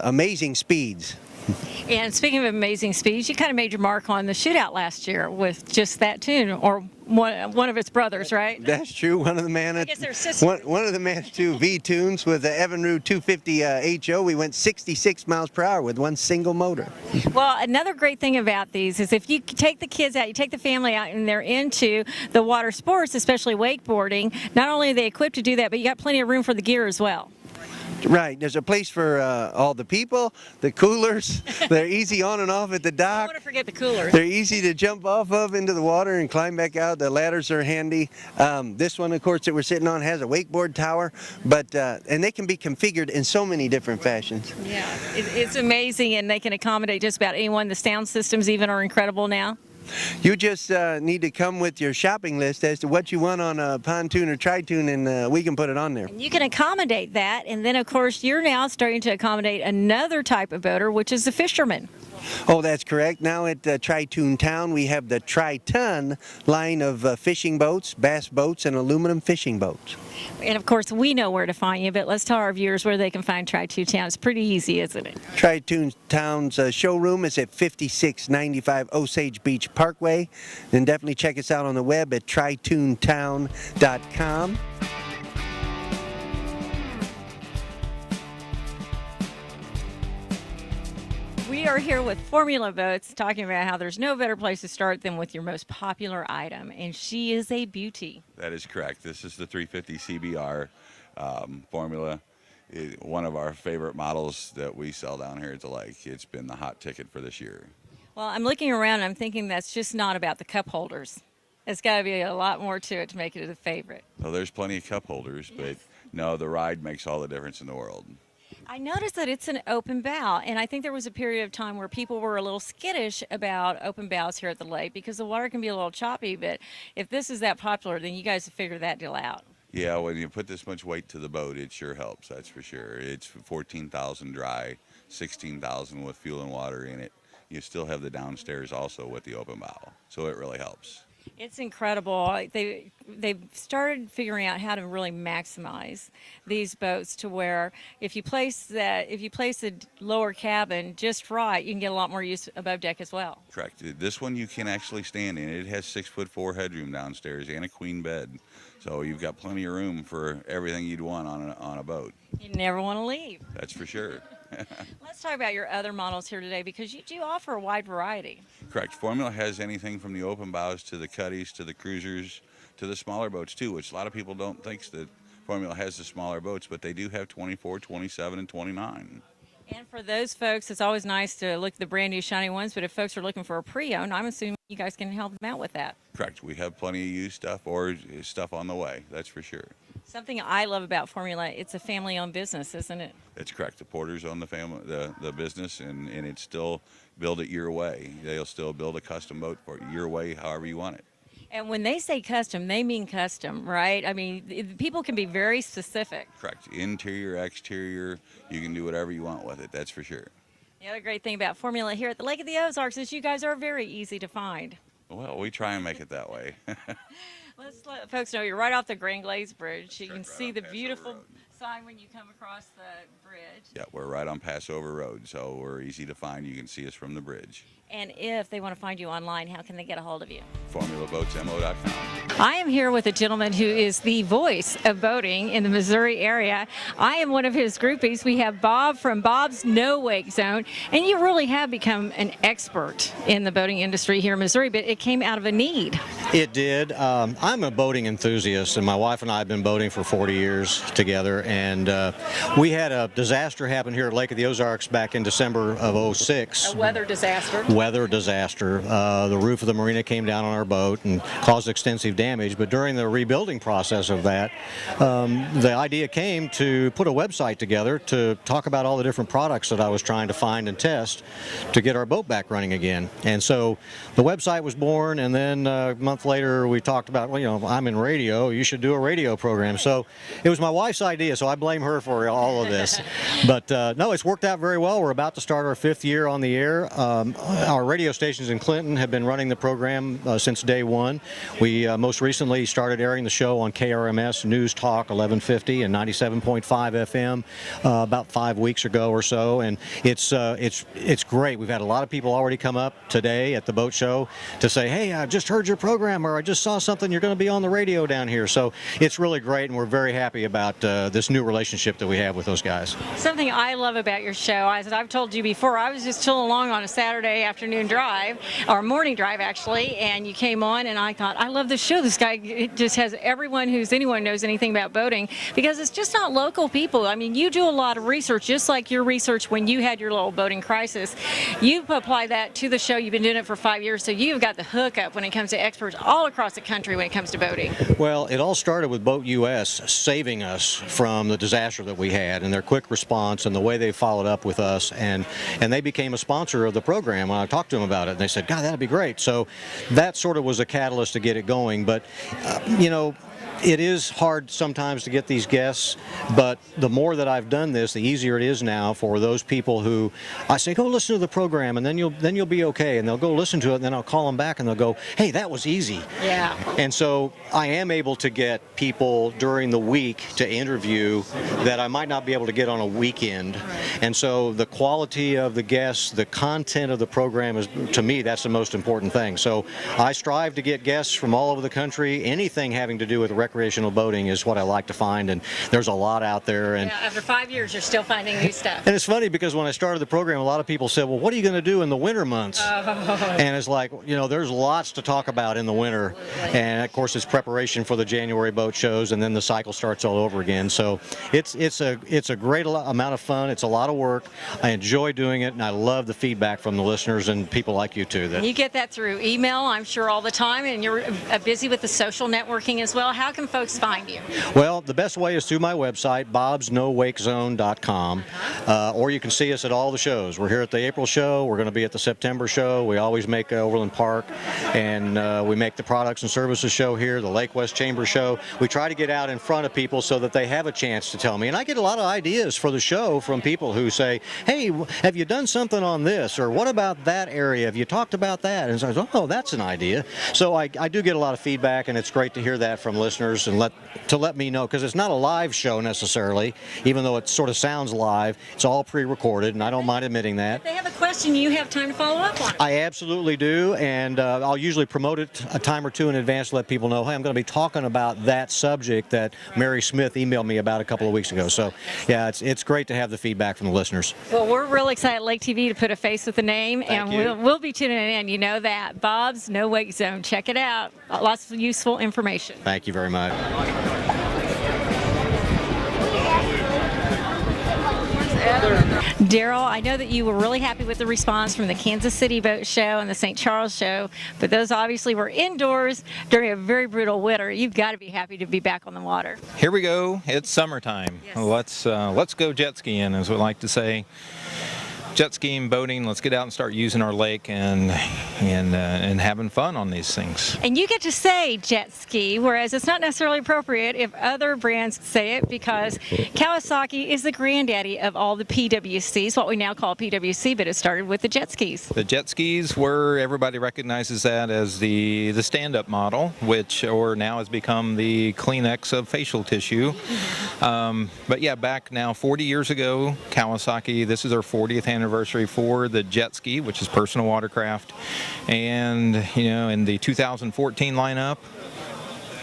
[SPEAKER 16] amazing speeds.
[SPEAKER 1] And speaking of amazing speeds, you kind of made your mark on the shootout last year with just that tune, or one of its brothers, right?
[SPEAKER 16] That's true. One of the Manitou V-tunes with the Evinrude 250 HO. We went 66 miles per hour with one single motor.
[SPEAKER 1] Well, another great thing about these is if you take the kids out, you take the family out, and they're into the water sports, especially wakeboarding, not only are they equipped to do that, but you got plenty of room for the gear as well.
[SPEAKER 16] Right, there's a place for all the people, the coolers. They're easy on and off at the dock.
[SPEAKER 1] I don't want to forget the coolers.
[SPEAKER 16] They're easy to jump off of into the water and climb back out. The ladders are handy. This one, of course, that we're sitting on has a wakeboard tower, but and they can be configured in so many different fashions.
[SPEAKER 1] Yeah, it's amazing, and they can accommodate just about anyone. The sound systems even are incredible now.
[SPEAKER 16] You just need to come with your shopping list as to what you want on a pontoon or tri-tune, and we can put it on there.
[SPEAKER 1] And you can accommodate that, and then of course you're now starting to accommodate another type of boater, which is the fisherman.
[SPEAKER 16] Oh, that's correct. Now at Tri-Tune Town, we have the Tri-Ton line of fishing boats, bass boats, and aluminum fishing boats.
[SPEAKER 1] And of course, we know where to find you, but let's tell our viewers where they can find Tri-Tune Town. It's pretty easy, isn't it?
[SPEAKER 16] Tri-Tune Town's showroom is at 5695 Osage Beach Parkway. Then definitely check us out on the web at tritunetown.com.
[SPEAKER 1] We are here with Formula Boats, talking about how there's no better place to start than with your most popular item, and she is a beauty.
[SPEAKER 17] That is correct. This is the 350 CBR Formula. One of our favorite models that we sell down here at the lake. It's been the hot ticket for this year.
[SPEAKER 1] Well, I'm looking around and I'm thinking that's just not about the cup holders. There's got to be a lot more to it to make it a favorite.
[SPEAKER 17] Well, there's plenty of cup holders, but no, the ride makes all the difference in the world.
[SPEAKER 1] I noticed that it's an open bow, and I think there was a period of time where people were a little skittish about open bows here at the lake because the water can be a little choppy, but if this is that popular, then you guys have figured that deal out.
[SPEAKER 17] Yeah, when you put this much weight to the boat, it sure helps, that's for sure. It's 14,000 dry, 16,000 with fuel and water in it. You still have the downstairs also with the open bow, so it really helps.
[SPEAKER 1] It's incredible. They've started figuring out how to really maximize these boats to where if you place the lower cabin just right, you can get a lot more use above deck as well.
[SPEAKER 17] Correct. This one you can actually stand in. It has 6'4" headroom downstairs and a queen bed, so you've got plenty of room for everything you'd want on a boat.
[SPEAKER 1] You never want to leave.
[SPEAKER 17] That's for sure.
[SPEAKER 1] Let's talk about your other models here today because you do offer a wide variety.
[SPEAKER 17] Correct. Formula has anything from the open bows to the cuddies to the cruisers to the smaller boats too, which a lot of people don't think that Formula has the smaller boats, but they do have 24, 27, and 29.
[SPEAKER 1] And for those folks, it's always nice to look at the brand new shiny ones, but if folks are looking for a pre-owned, I'm assuming you guys can help them out with that.
[SPEAKER 17] Correct. We have plenty of used stuff or stuff on the way, that's for sure.
[SPEAKER 1] Something I love about Formula, it's a family-owned business, isn't it?
[SPEAKER 17] That's correct. The Porters own the business, and it's still build it your way. They'll still build a custom boat for your way, however you want it.
[SPEAKER 1] And when they say custom, they mean custom, right? I mean, people can be very specific.
[SPEAKER 17] Correct. Interior, exterior, you can do whatever you want with it, that's for sure.
[SPEAKER 1] The other great thing about Formula here at the Lake of the Ozarks is you guys are very easy to find.
[SPEAKER 17] Well, we try and make it that way.
[SPEAKER 1] Let's let folks know you're right off the Grand Glades Bridge. You can see the beautiful sign when you come across the bridge.
[SPEAKER 17] Yeah, we're right on Passover Road, so we're easy to find. You can see us from the bridge.
[SPEAKER 1] And if they want to find you online, how can they get a hold of you?
[SPEAKER 17] FormulaBoatsMO.com.
[SPEAKER 1] I am here with a gentleman who is the voice of boating in the Missouri area. I am one of his groupies. We have Bob from Bob's No Wake Zone, and you really have become an expert in the boating industry here in Missouri, but it came out of a need.
[SPEAKER 18] It did. I'm a boating enthusiast, and my wife and I have been boating for 40 years together, and we had a disaster happen here at Lake of the Ozarks back in December of '06.
[SPEAKER 1] A weather disaster.
[SPEAKER 18] Weather disaster. The roof of the marina came down on our boat and caused extensive damage, but during the rebuilding process of that, the idea came to put a website together to talk about all the different products that I was trying to find and test to get our boat back running again. And so the website was born, and then a month later we talked about, well, you know, I'm in radio, you should do a radio program. So it was my wife's idea, so I blame her for all of this. But no, it's worked out very well. We're about to start our 5th year on the air. Our radio stations in Clinton have been running the program since day one. We most recently started airing the show on KRMS News Talk 1150 and 97.5 FM about 5 weeks ago or so, and it's great. We've had a lot of people already come up today at the boat show to say, hey, I just heard your program, or I just saw something, you're going to be on the radio down here. So it's really great, and we're very happy about this new relationship that we have with those guys.
[SPEAKER 1] Something I love about your show, as I've told you before, I was just tooling along on a Saturday afternoon drive, or morning drive actually, and you came on and I thought, I love this show. This guy just has anyone knows anything about boating, because it's just not local people. I mean, you do a lot of research, just like your research when you had your little boating crisis. You've applied that to the show. You've been doing it for 5 years, so you've got the hookup when it comes to experts all across the country when it comes to boating.
[SPEAKER 18] Well, it all started with Boat US saving us from the disaster that we had, and their quick response and the way they followed up with us, and they became a sponsor of the program. When I talked to them about it, and they said, God, that'd be great. So that sort of was a catalyst to get it going. But you know, it is hard sometimes to get these guests, but the more that I've done this, the easier it is now for those people who I say, go listen to the program, and then you'll be okay, and they'll go listen to it, and then I'll call them back and they'll go, hey, that was easy.
[SPEAKER 1] Yeah.
[SPEAKER 18] And so I am able to get people during the week to interview that I might not be able to get on a weekend. And so the quality of the guests, the content of the program is, to me, that's the most important thing. So I strive to get guests from all over the country. Anything having to do with recreational boating is what I like to find, and there's a lot out there. And
[SPEAKER 1] yeah, after 5 years, you're still finding new stuff.
[SPEAKER 18] And it's funny because when I started the program, a lot of people said, well, what are you going to do in the winter months? And it's like, you know, there's lots to talk about in the winter. And of course, it's preparation for the January boat shows, and then the cycle starts all over again. So it's a great amount of fun. It's a lot of work. I enjoy doing it, and I love the feedback from the listeners and people like you too.
[SPEAKER 1] You get that through email, I'm sure, all the time, and you're busy with the social networking as well. How can folks find you?
[SPEAKER 18] Well, the best way is through my website, bobsnowakezone.com, or you can see us at all the shows. We're here at the April show. We're going to be at the September show. We always make Overland Park, and we make the products and services show here, the Lake West Chamber show. We try to get out in front of people so that they have a chance to tell me. And I get a lot of ideas for the show from people who say, hey, have you done something on this? Or what about that area? Have you talked about that? And so I go, oh, that's an idea. So I do get a lot of feedback, and it's great to hear that from listeners and let me know, because it's not a live show necessarily, even though it sort of sounds live. It's all pre-recorded, and I don't mind admitting that.
[SPEAKER 1] If they have a question, you have time to follow up on it.
[SPEAKER 18] I absolutely do, and I'll usually promote it a time or two in advance to let people know, hey, I'm going to be talking about that subject that Mary Smith emailed me about a couple of weeks ago. So, yeah, it's great to have the feedback from the listeners.
[SPEAKER 1] Well, we're real excited at Lake TV to put a face with the name, and we'll be tuning in. You know that. Bob's No Wake Zone. Check it out. Lots of useful information.
[SPEAKER 18] Thank you very much.
[SPEAKER 1] Daryl, I know that you were really happy with the response from the Kansas City Boat Show and the St. Charles Show, but those obviously were indoors during a very brutal winter. You've got to be happy to be back on the water.
[SPEAKER 19] Here we go. It's summertime.
[SPEAKER 1] Yes.
[SPEAKER 19] Let's go jet skiing, as we like to say. Jet skiing, boating. Let's get out and start using our lake and having fun on these things.
[SPEAKER 1] And you get to say jet ski, whereas it's not necessarily appropriate if other brands say it, because Kawasaki is the granddaddy of all the PWCs, what we now call PWC, but it started with the jet skis.
[SPEAKER 19] The jet skis, where everybody recognizes that as the stand-up model, which now has become the Kleenex of facial tissue. But yeah, back now 40 years ago, Kawasaki, this is our 40th anniversary for the jet ski, which is personal watercraft. And, you know, in the 2014 lineup,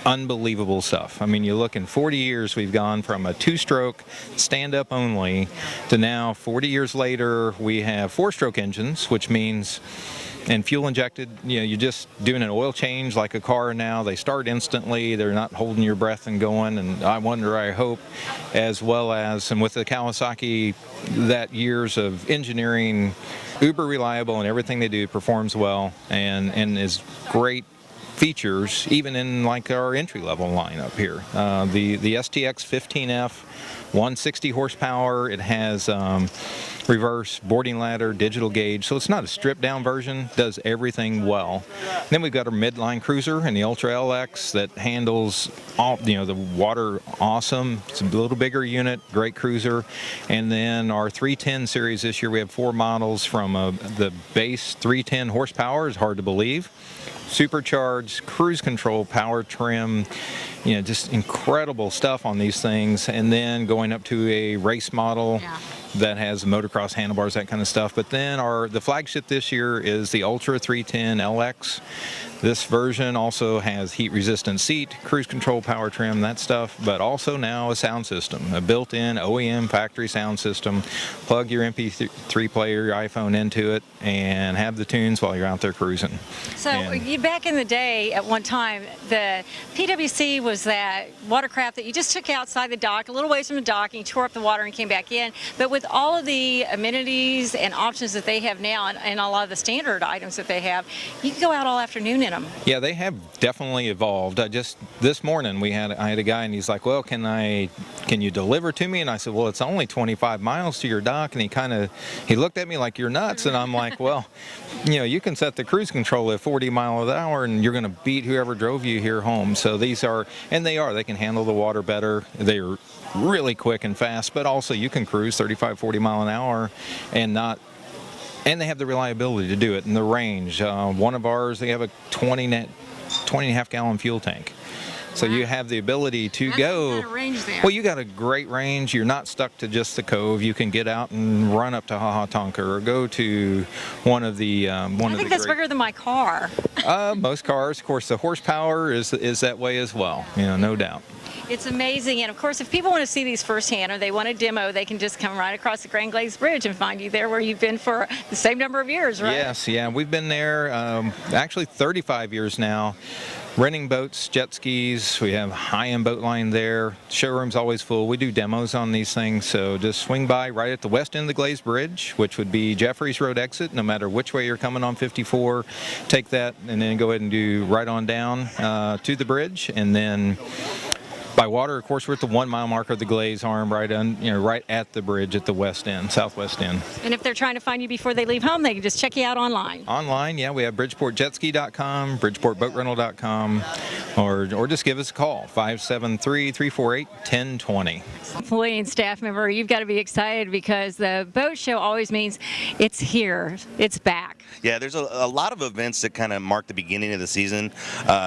[SPEAKER 19] unbelievable stuff. I mean, you look in 40 years, we've gone from a two-stroke stand-up only to now 40 years later we have four-stroke engines, which means and fuel injected. You're just doing an oil change like a car now. They start instantly. They're not holding your breath and going. And I hope, as well as, and with the Kawasaki, that years of engineering, uber reliable, and everything they do performs well and is great features, even in like our entry-level lineup here. The STX 15F, 160 horsepower. It has reverse boarding ladder, digital gauge, so it's not a stripped-down version. Does everything well. Then we've got our midline cruiser and the Ultra LX that handles all, the water awesome. It's a little bigger unit, great cruiser. And then our 310 series this year, we have 4 models from the base 310 horsepower, is hard to believe. Supercharged, cruise control, power trim, just incredible stuff on these things. And then going up to a race model that has motocross handlebars, that kind of stuff. But then the flagship this year is the Ultra 310 LX. This version also has heat-resistant seat, cruise control, power trim, that stuff, but also now a sound system, a built-in OEM factory sound system. Plug your MP3 player, your iPhone into it, and have the tunes while you're out there cruising.
[SPEAKER 1] So back in the day, at one time, the PWC was that watercraft that you just took outside the dock, a little ways from the dock, and you tore up the water and came back in. But with all of the amenities and options that they have now, and a lot of the standard items that they have, you can go out all afternoon in them.
[SPEAKER 19] Yeah, they have definitely evolved. Just this morning I had a guy, and he's like, "Well, can you deliver to me?" And I said, "Well, it's only 25 miles to your dock." And he looked at me like, "You're nuts." And I'm like, "Well, you can set the cruise control at 40 miles an hour, and you're going to beat whoever drove you here home." So they can handle the water better. They're really quick and fast, but also you can cruise 35, 40 mile an hour and they have the reliability to do it, and the range. One of ours, they have a 20 and a half gallon fuel tank. So you have the ability to go. Well, you got a great range. You're not stuck to just the cove. You can get out and run up to Ha Ha Tonka or go to one of the. I
[SPEAKER 1] think that's bigger than my car.
[SPEAKER 19] Most cars, of course, the horsepower is that way as well. No doubt.
[SPEAKER 1] It's amazing, and of course, if people want to see these firsthand or they want a demo, they can just come right across the Grand Glades Bridge and find you there where you've been for the same number of years, right?
[SPEAKER 19] Yes, yeah, we've been there actually 35 years now. Renting boats, jet skis, we have high-end boat line there. Showroom's always full. We do demos on these things, so just swing by right at the west end of the Glades Bridge, which would be Jeffries Road exit, no matter which way you're coming on 54. Take that and then go ahead and do right on down to the bridge, and then by water, of course, we're at the 1 mile marker of the Glades Arm, right at the bridge at the west end, southwest end.
[SPEAKER 1] And if they're trying to find you before they leave home, they can just check you out online.
[SPEAKER 19] Online, yeah, we have BridgeportJetski.com, BridgeportBoatRental.com, or just give us a call, 573-348-1020.
[SPEAKER 1] Employee and staff member, you've got to be excited because the boat show always means it's here, it's back.
[SPEAKER 20] Yeah, there's a lot of events that kind of mark the beginning of the season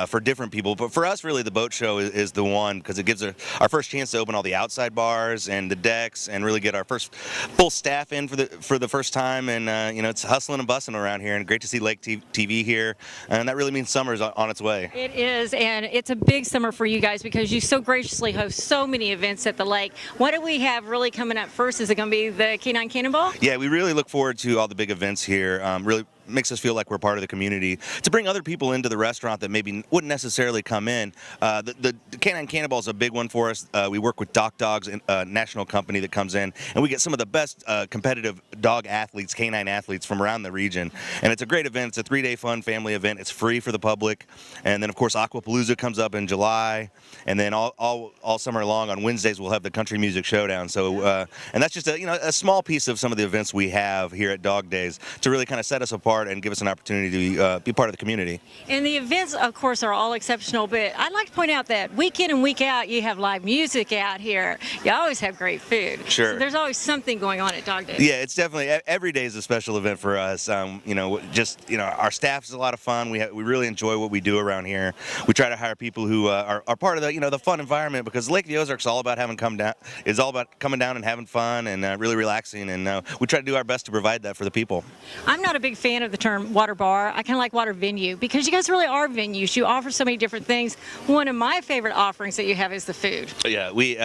[SPEAKER 20] for different people, but for us, really, the boat show is the one because it gives our first chance to open all the outside bars and the decks and really get our first full staff in for the first time. And it's hustling and bustling around here, and great to see Lake TV here, and that really means summer's on its way.
[SPEAKER 1] It is, and it's a big summer for you guys because you so graciously host so many events at the lake. What do we have really coming up first? Is it going to be the K9 Cannonball?
[SPEAKER 20] Yeah, we really look forward to all the big events here. Really makes us feel like we're part of the community, to bring other people into the restaurant that maybe wouldn't necessarily come in. The K9 Cannonball is a big one for us. We work with Doc Dogs, a national company that comes in, and we get some of the best competitive dog athletes, canine athletes from around the region. And it's a great event. It's a 3-day fun family event. It's free for the public. And then, of course, Aquapalooza comes up in July. And then all summer long on Wednesdays, we'll have the Country Music Showdown. So, and that's just a small piece of some of the events we have here at Dog Days to really kind of set us apart and give us an opportunity to be part of the community.
[SPEAKER 1] And the events, of course, are all exceptional, but I'd like to point out that week in and week out, you have live music out here. You always have great food.
[SPEAKER 20] Sure.
[SPEAKER 1] So there's always something going on at Dog Days.
[SPEAKER 20] Yeah, it's definitely, every day is a special event for us. Our staff is a lot of fun. We really enjoy what we do around here. We try to hire people who are part of the fun environment, because Lake of the Ozarks is all about coming down and having fun and really relaxing, and we try to do our best to provide that for the people.
[SPEAKER 1] I'm not a big fan fan of the term water bar. I kind of like water venue because you guys really are venues. You offer so many different things. One of my favorite offerings that you have is the food.
[SPEAKER 20] Yeah, we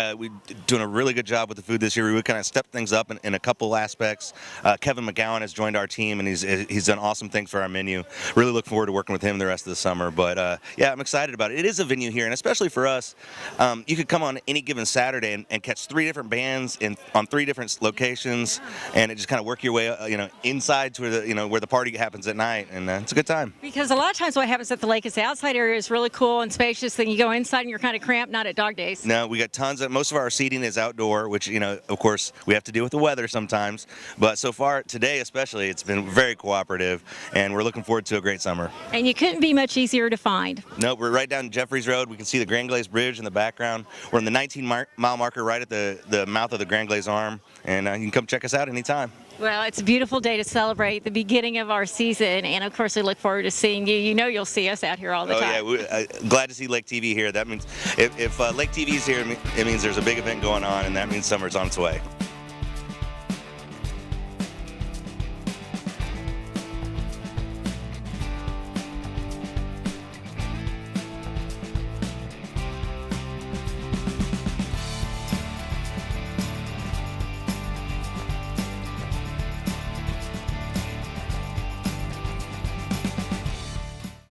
[SPEAKER 20] doing a really good job with the food this year. We kind of stepped things up in a couple aspects. Kevin McGowan has joined our team, and he's done awesome things for our menu. Really look forward to working with him the rest of the summer. But yeah, I'm excited about it. It is a venue here, and especially for us, you could come on any given Saturday and catch 3 different bands on 3 different locations, and it just kind of work your way, inside to where the party happens at night, and it's a good time.
[SPEAKER 1] Because a lot of times what happens at the lake is the outside area is really cool and spacious, then you go inside and you're kind of cramped, not at dog days.
[SPEAKER 20] No, we got tons of, most of our seating is outdoor, which, of course, we have to deal with the weather sometimes, but so far, today especially, it's been very cooperative, and we're looking forward to a great summer.
[SPEAKER 1] And you couldn't be much easier to find.
[SPEAKER 20] No, we're right down Jeffries Road. We can see the Grand Glaze Bridge in the background. We're in the 19-mile marker right at the mouth of the Grand Glaze Arm, and you can come check us out anytime.
[SPEAKER 1] Well, it's a beautiful day to celebrate the beginning of our season, and of course, we look forward to seeing you. You know you'll see us out here all the time.
[SPEAKER 20] Oh, yeah, glad to see Lake TV here. That means if Lake TV is here, it means there's a big event going on, and that means summer's on its way.